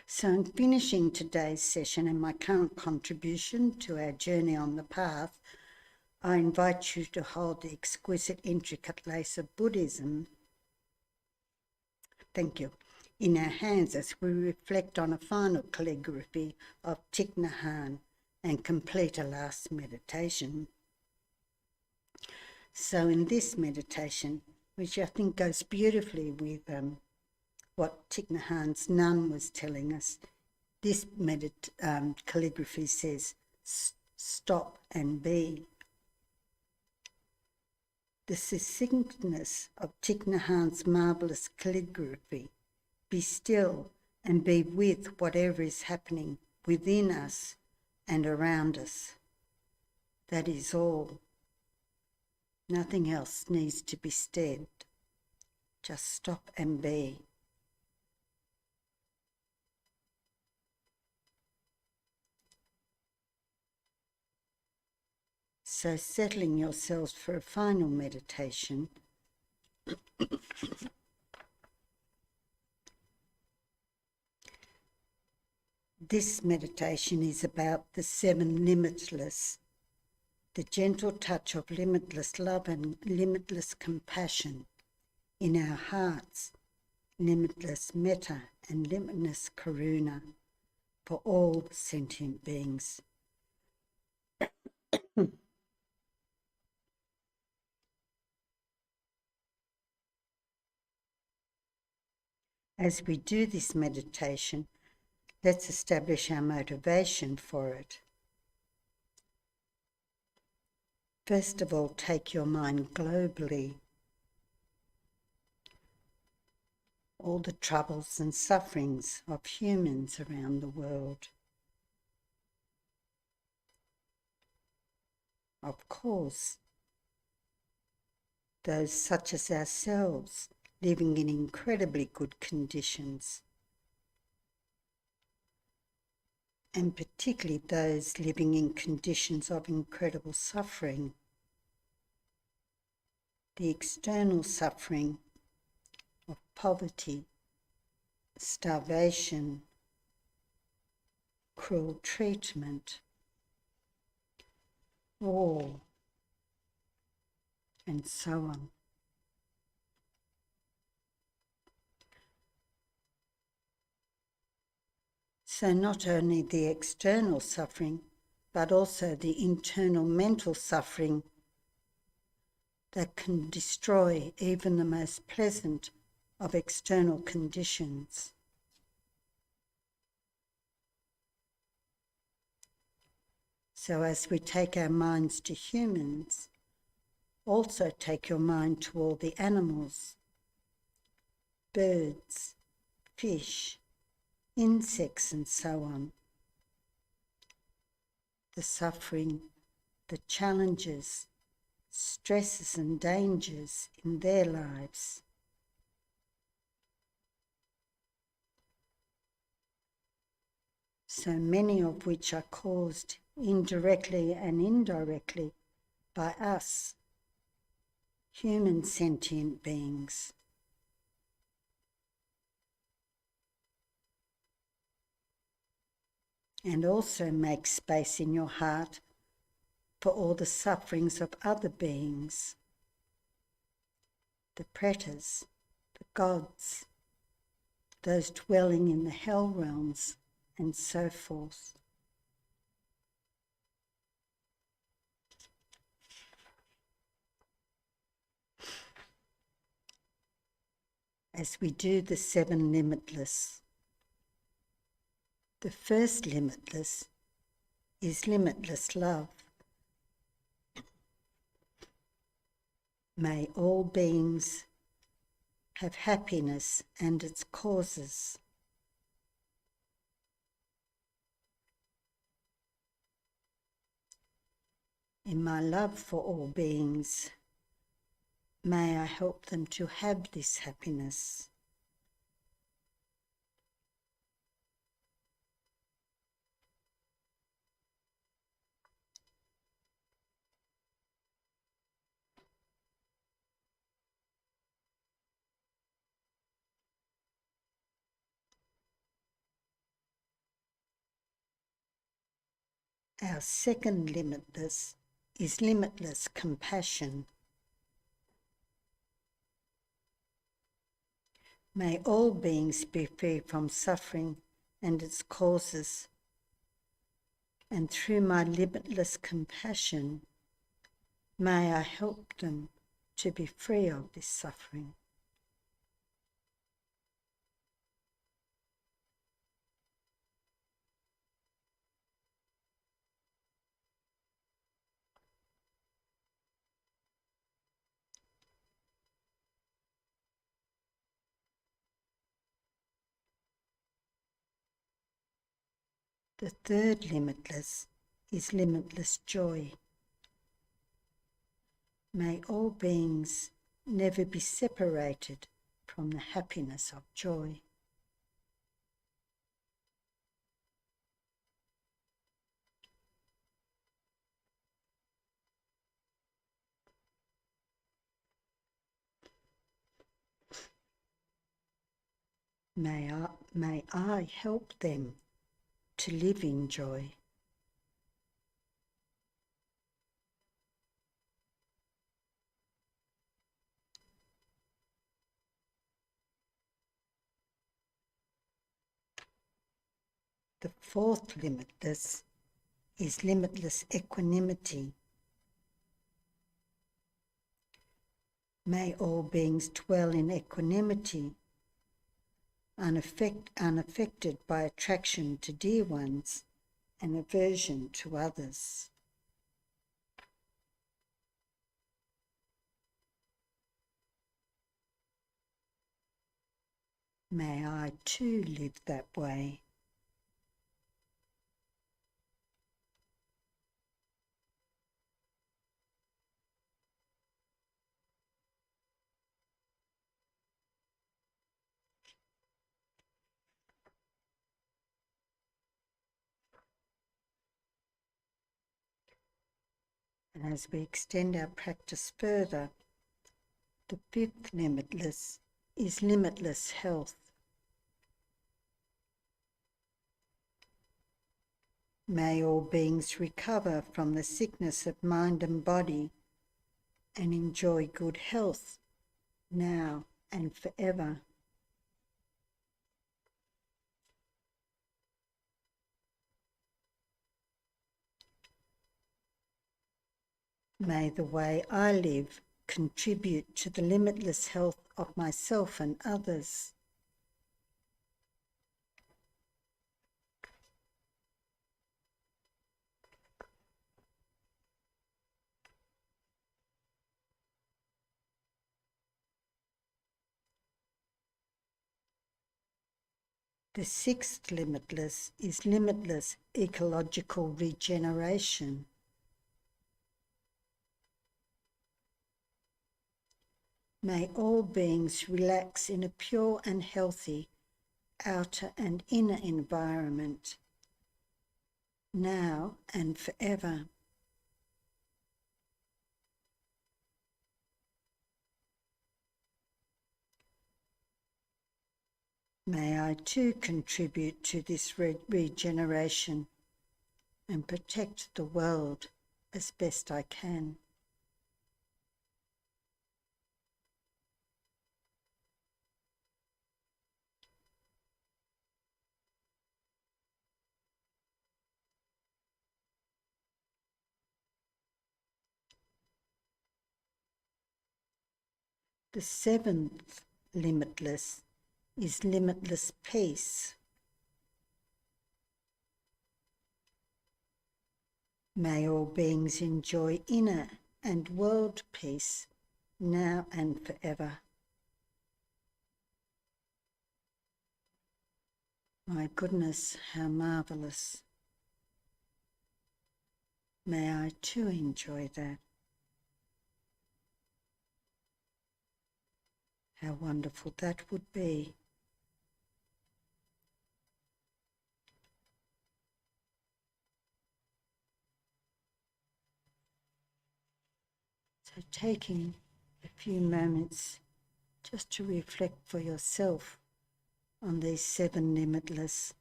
So in finishing today's session and my current contribution to our journey on the path, I invite you to hold the exquisite, intricate lace of Buddhism, thank you, in our hands as we reflect on a final calligraphy of Thich Nhat Hanh and complete a last meditation. So in this meditation, which I think goes beautifully with what Thich Nhat Hanh's nun was telling us, this calligraphy says, stop and be. The succinctness of Thich Nhat Hanh's marvellous calligraphy, be still and be with whatever is happening within us and around us. That is all. Nothing else needs to be said. Just stop and be. So settling yourselves for a final meditation, this meditation is about the seven limitless, the gentle touch of limitless love and limitless compassion in our hearts, limitless metta and limitless karuna for all sentient beings. As we do this meditation, let's establish our motivation for it. First of all, take your mind globally. All the troubles and sufferings of humans around the world. Of course, those such as ourselves living in incredibly good conditions, and particularly those living in conditions of incredible suffering. The external suffering of poverty, starvation, cruel treatment, war, and so on. So not only the external suffering, but also the internal mental suffering that can destroy even the most pleasant of external conditions. So as we take our minds to humans, also take your mind to all the animals, birds, fish, insects and so on. The suffering, the challenges, stresses and dangers in their lives. So many of which are caused indirectly and indirectly by us, human sentient beings. And also make space in your heart for all the sufferings of other beings, the pretas, the gods, those dwelling in the hell realms, and so forth. As we do the seven limitless, the first limitless is limitless love. May all beings have happiness and its causes. In my love for all beings, may I help them to have this happiness. Our second limitless is limitless compassion. May all beings be free from suffering and its causes, and through my limitless compassion, may I help them to be free of this suffering. The third limitless is limitless joy. May all beings never be separated from the happiness of joy. May I help them to live in joy. The fourth limitless is limitless equanimity. May all beings dwell in equanimity, unaffected by attraction to dear ones and aversion to others. May I too live that way. And as we extend our practice further, the fifth limitless is limitless health. May all beings recover from the sickness of mind and body and enjoy good health now and forever. May the way I live contribute to the limitless health of myself and others. The sixth limitless is limitless ecological regeneration. May all beings relax in a pure and healthy outer and inner environment, now and forever. May I too contribute to this regeneration and protect the world as best I can. The seventh limitless is limitless peace. May all beings enjoy inner and world peace now and forever. My goodness, how marvellous. May I too enjoy that. How wonderful that would be. So taking a few moments just to reflect for yourself on these seven limitless.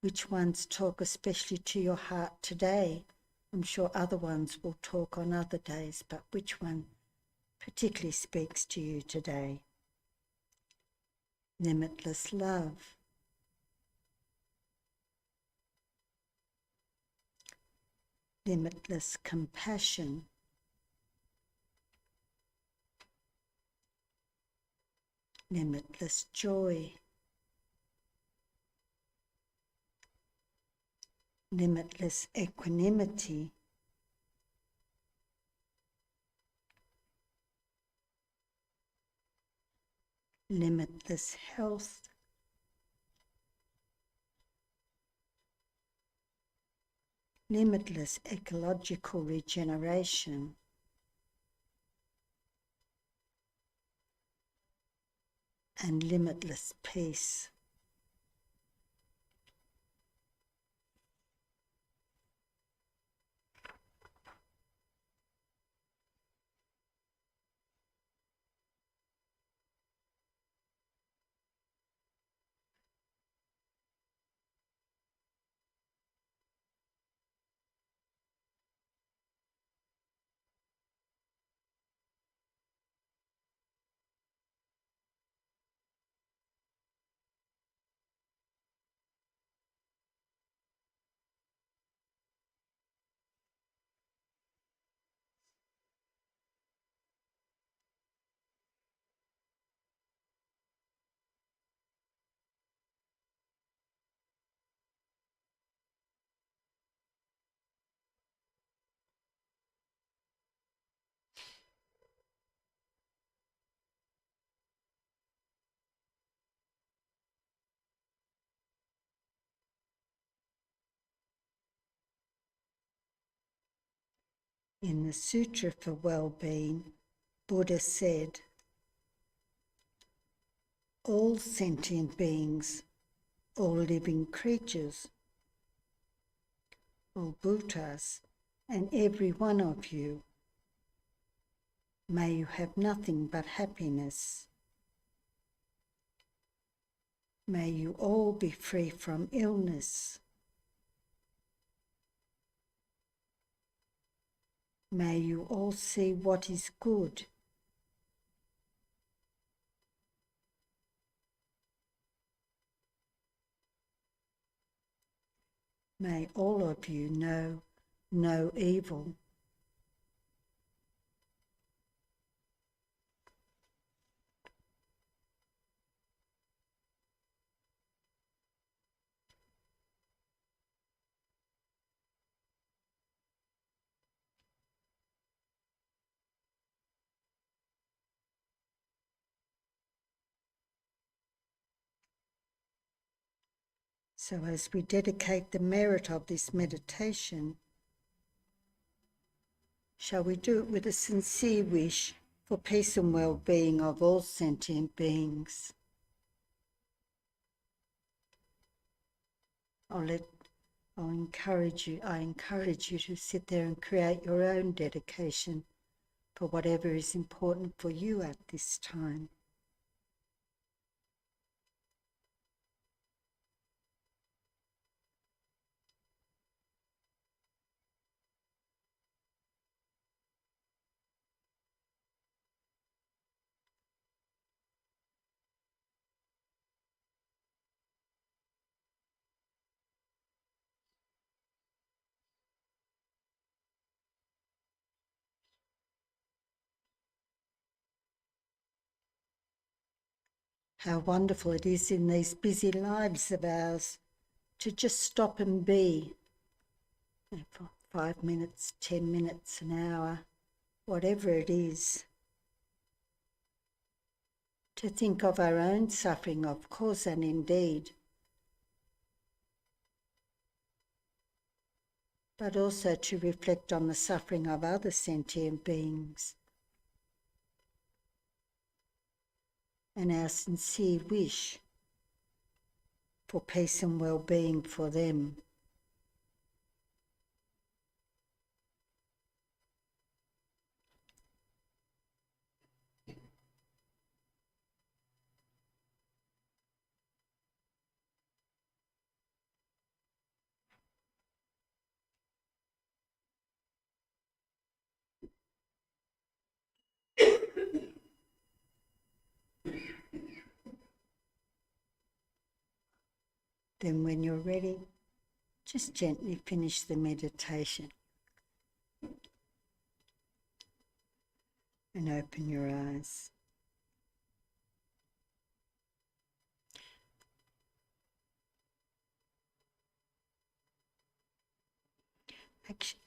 Which ones talk especially to your heart today? I'm sure other ones will talk on other days, but which one particularly speaks to you today? Limitless love. Limitless compassion. Limitless joy. Limitless equanimity. Limitless health. Limitless ecological regeneration. And limitless peace. In the Sutra for Well-being, Buddha said, all sentient beings, all living creatures, all Bhuttas, and every one of you, may you have nothing but happiness. May you all be free from illness. May you all see what is good. May all of you know no evil. So as we dedicate the merit of this meditation, shall we do it with a sincere wish for peace and well-being of all sentient beings? I encourage you to sit there and create your own dedication for whatever is important for you at this time. How wonderful it is in these busy lives of ours to just stop and be, for 5 minutes, 10 minutes, an hour, whatever it is. To think of our own suffering, of course, and indeed, but also to reflect on the suffering of other sentient beings and our sincere wish for peace and well-being for them. Then when you're ready, just gently finish the meditation and open your eyes.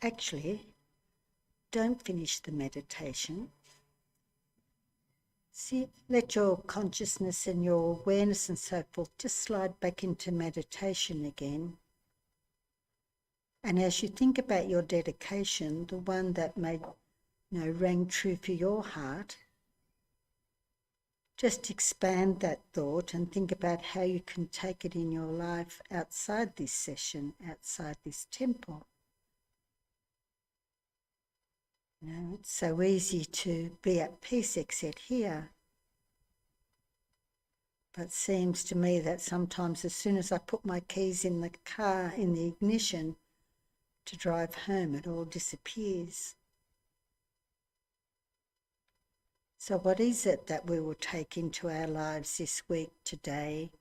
Actually, don't finish the meditation. See, let your consciousness and your awareness and so forth just slide back into meditation again. And as you think about your dedication, the one that rang true for your heart, just expand that thought and think about how you can take it in your life outside this session, outside this temple. It's so easy to be at peace except here. But it seems to me that sometimes as soon as I put my keys in the car, in the ignition, to drive home, it all disappears. So what is it that we will take into our lives this week, today,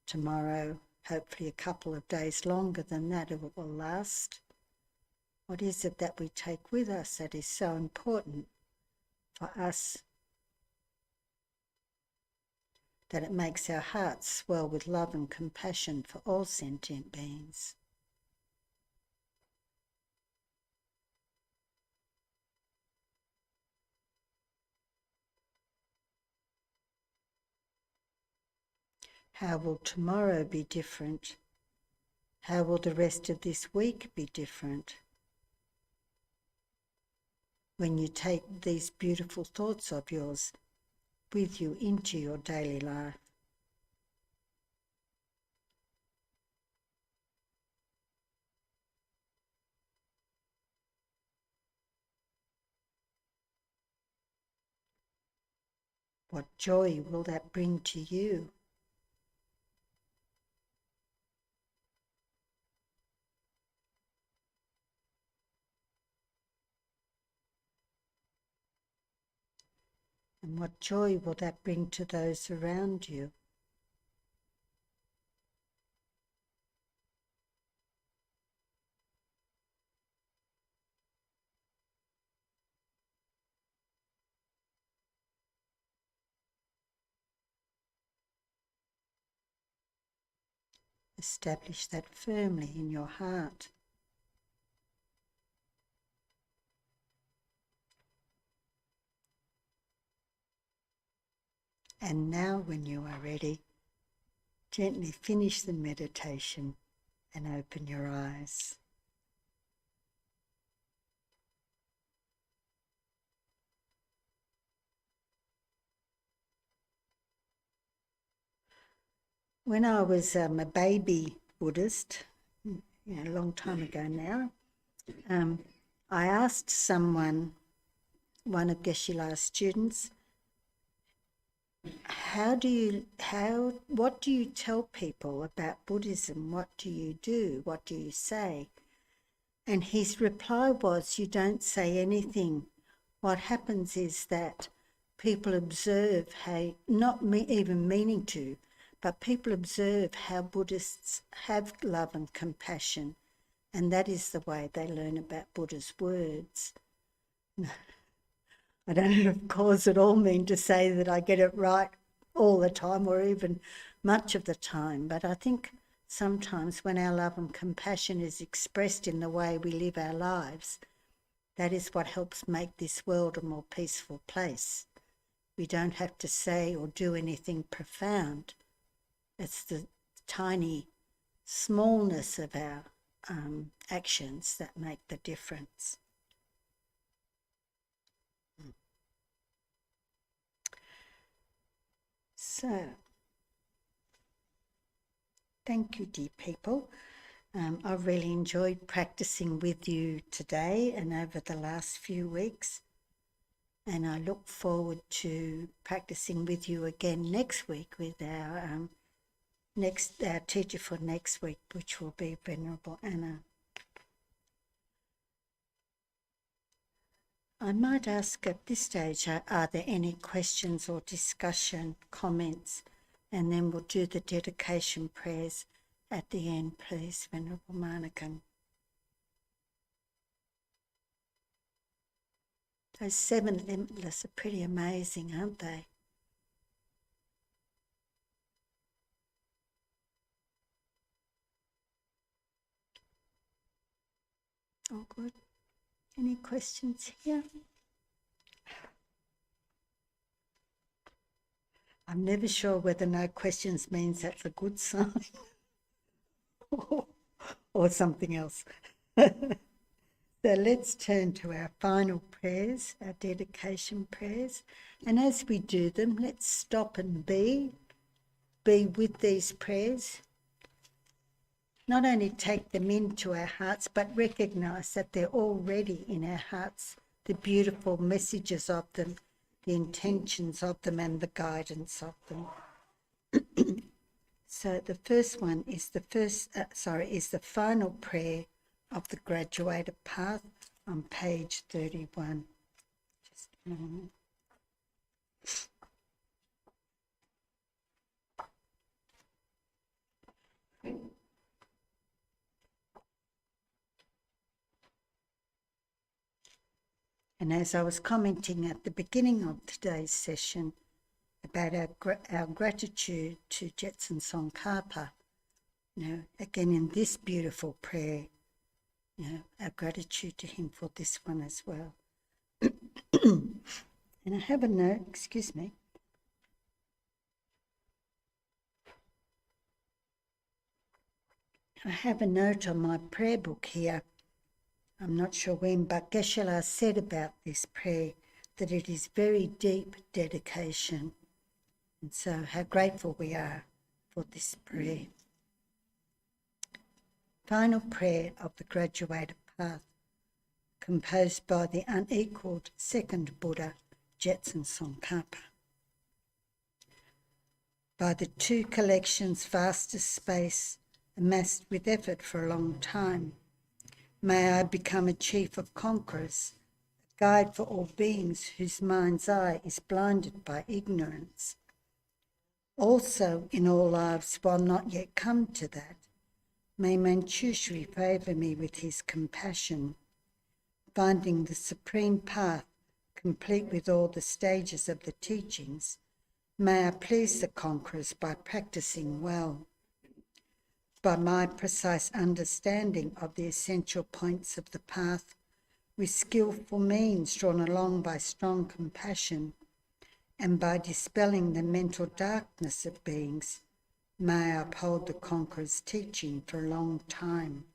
tomorrow, hopefully a couple of days longer than that it will last? What is it that we take with us that is so important for us that it makes our hearts swell with love and compassion for all sentient beings? How will tomorrow be different? How will the rest of this week be different? when you take these beautiful thoughts of yours with you into your daily life. What joy will that bring to you? And what joy will that bring to those around you? Establish that firmly in your heart. And now, when you are ready, gently finish the meditation and open your eyes. When I was a baby Buddhist, a long time ago now, I asked someone, one of Geshe-la's students, what do you tell people about Buddhism? What do you do? What do you say? And his reply was, you don't say anything. What happens is that people observe how, not even meaning to, but people observe how Buddhists have love and compassion, and that is the way they learn about Buddha's words. I don't, of course, at all mean to say that I get it right all the time or even much of the time, but I think sometimes when our love and compassion is expressed in the way we live our lives, that is what helps make this world a more peaceful place. We don't have to say or do anything profound. It's the tiny smallness of our actions that make the difference. So, thank you, dear people. I've really enjoyed practicing with you today and over the last few weeks. And I look forward to practicing with you again next week with our teacher for next week, which will be Venerable Anna. I might ask at this stage, are there any questions or discussion, comments? And then we'll do the dedication prayers at the end, please, Venerable Marnigan. Those Seven Limitless are pretty amazing, aren't they? All good. Any questions here? I'm never sure whether no questions means that's a good sign or something else. So let's turn to our final prayers, our dedication prayers. And as we do them, let's stop and be with these prayers. Not only take them into our hearts, but recognise that they're already in our hearts, the beautiful messages of them, the intentions of them, and the guidance of them. So the first one is the final prayer of the graduated path on page 31. Just a moment. And as I was commenting at the beginning of today's session about our gratitude to Jetsun Tsongkhapa, again in this beautiful prayer, our gratitude to him for this one as well. And I have a note, excuse me. I have a note on my prayer book here I'm not sure when, but Geshe said about this prayer that it is very deep dedication. And so how grateful we are for this prayer. Final prayer of the graduated path, composed by the unequalled second Buddha, Jetsun Tsongkhapa. By the two collections' vastest space, amassed with effort for a long time, may I become a chief of conquerors, a guide for all beings whose mind's eye is blinded by ignorance. Also, in all lives, while not yet come to that, may Manchushri favour me with his compassion, finding the supreme path complete with all the stages of the teachings. May I please the conquerors by practicing well. By my precise understanding of the essential points of the path, with skillful means drawn along by strong compassion, and by dispelling the mental darkness of beings, may I uphold the conqueror's teaching for a long time.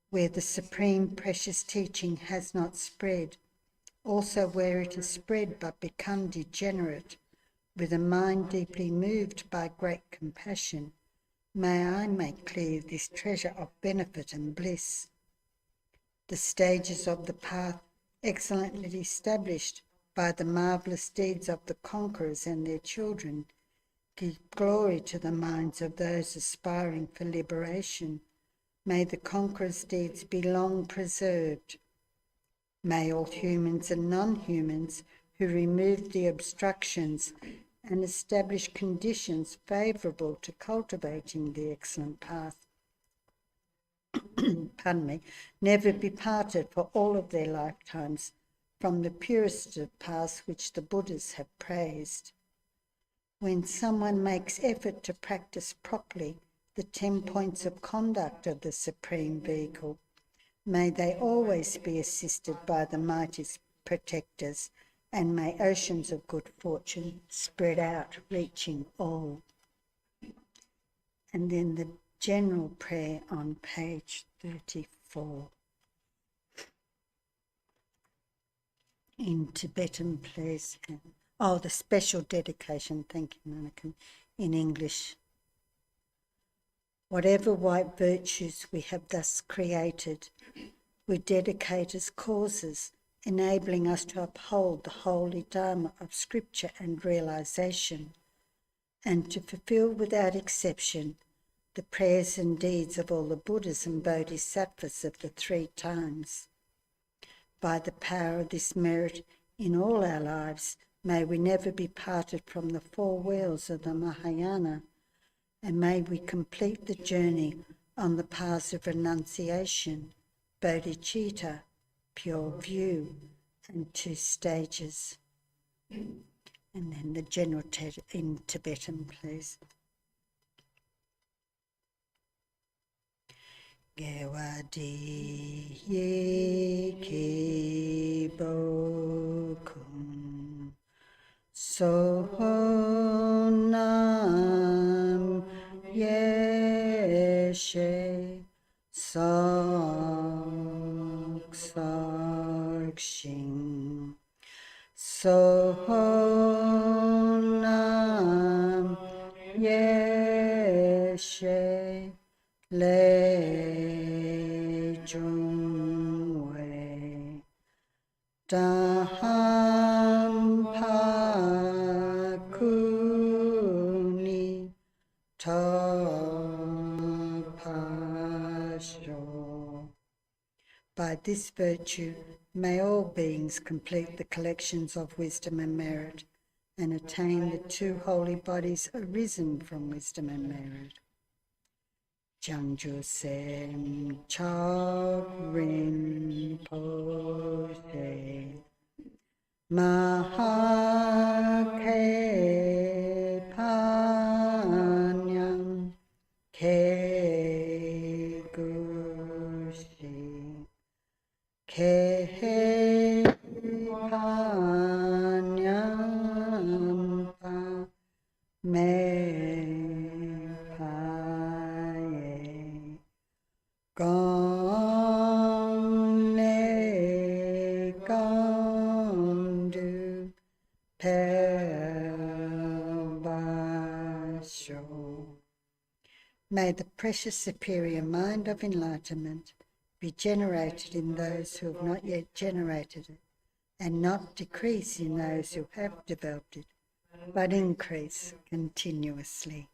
Where the supreme precious teaching has not spread, also where it has spread but become degenerate, with a mind deeply moved by great compassion, may I make clear this treasure of benefit and bliss. The stages of the path, excellently established by the marvellous deeds of the conquerors and their children, give glory to the minds of those aspiring for liberation. May the conquerors' deeds be long preserved. May all humans and non-humans who remove the obstructions and establish conditions favourable to cultivating the excellent path, never be parted for all of their lifetimes from the purest of paths which the Buddhas have praised. When someone makes effort to practice properly the 10 points of conduct of the Supreme Vehicle, may they always be assisted by the mighty protectors, and may oceans of good fortune spread out, reaching all. And then the general prayer on page 34. In Tibetan, please. Oh, the special dedication, thank you, Mannequin, in English. Whatever white virtues we have thus created, we dedicate as causes, enabling us to uphold the holy Dharma of Scripture and realisation, and to fulfil without exception the prayers and deeds of all the Buddhas and Bodhisattvas of the 3 times. By the power of this merit in all our lives, may we never be parted from the 4 wheels of the Mahayana, and may we complete the journey on the paths of renunciation, Bodhichitta, pure view, and 2 stages. And then the general in Tibetan, please. Gewadi ye ki bokum sohonam yeshe sakshin sohonam yeshe le jungwe daham pakuni tapasho. By this virtue, may all beings complete the collections of wisdom and merit and attain the 2 holy bodies arisen from wisdom and merit. Jangju Sem Chok Rinpoche Mahake Panyam Ke Gushi Ke Panyam Pa Me Gong Basho. May the precious superior mind of enlightenment be generated in those who have not yet generated it, and not decrease in those who have developed it, but increase continuously.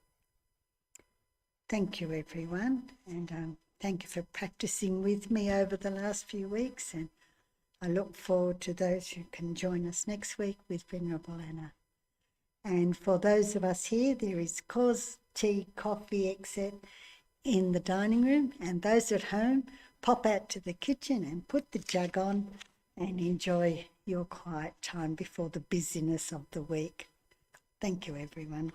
Thank you, everyone, and thank you for practicing with me over the last few weeks, and I look forward to those who can join us next week with Venerable Anna. And for those of us here, there is cause, tea, coffee, etc. in the dining room, and those at home, pop out to the kitchen and put the jug on and enjoy your quiet time before the busyness of the week. Thank you, everyone.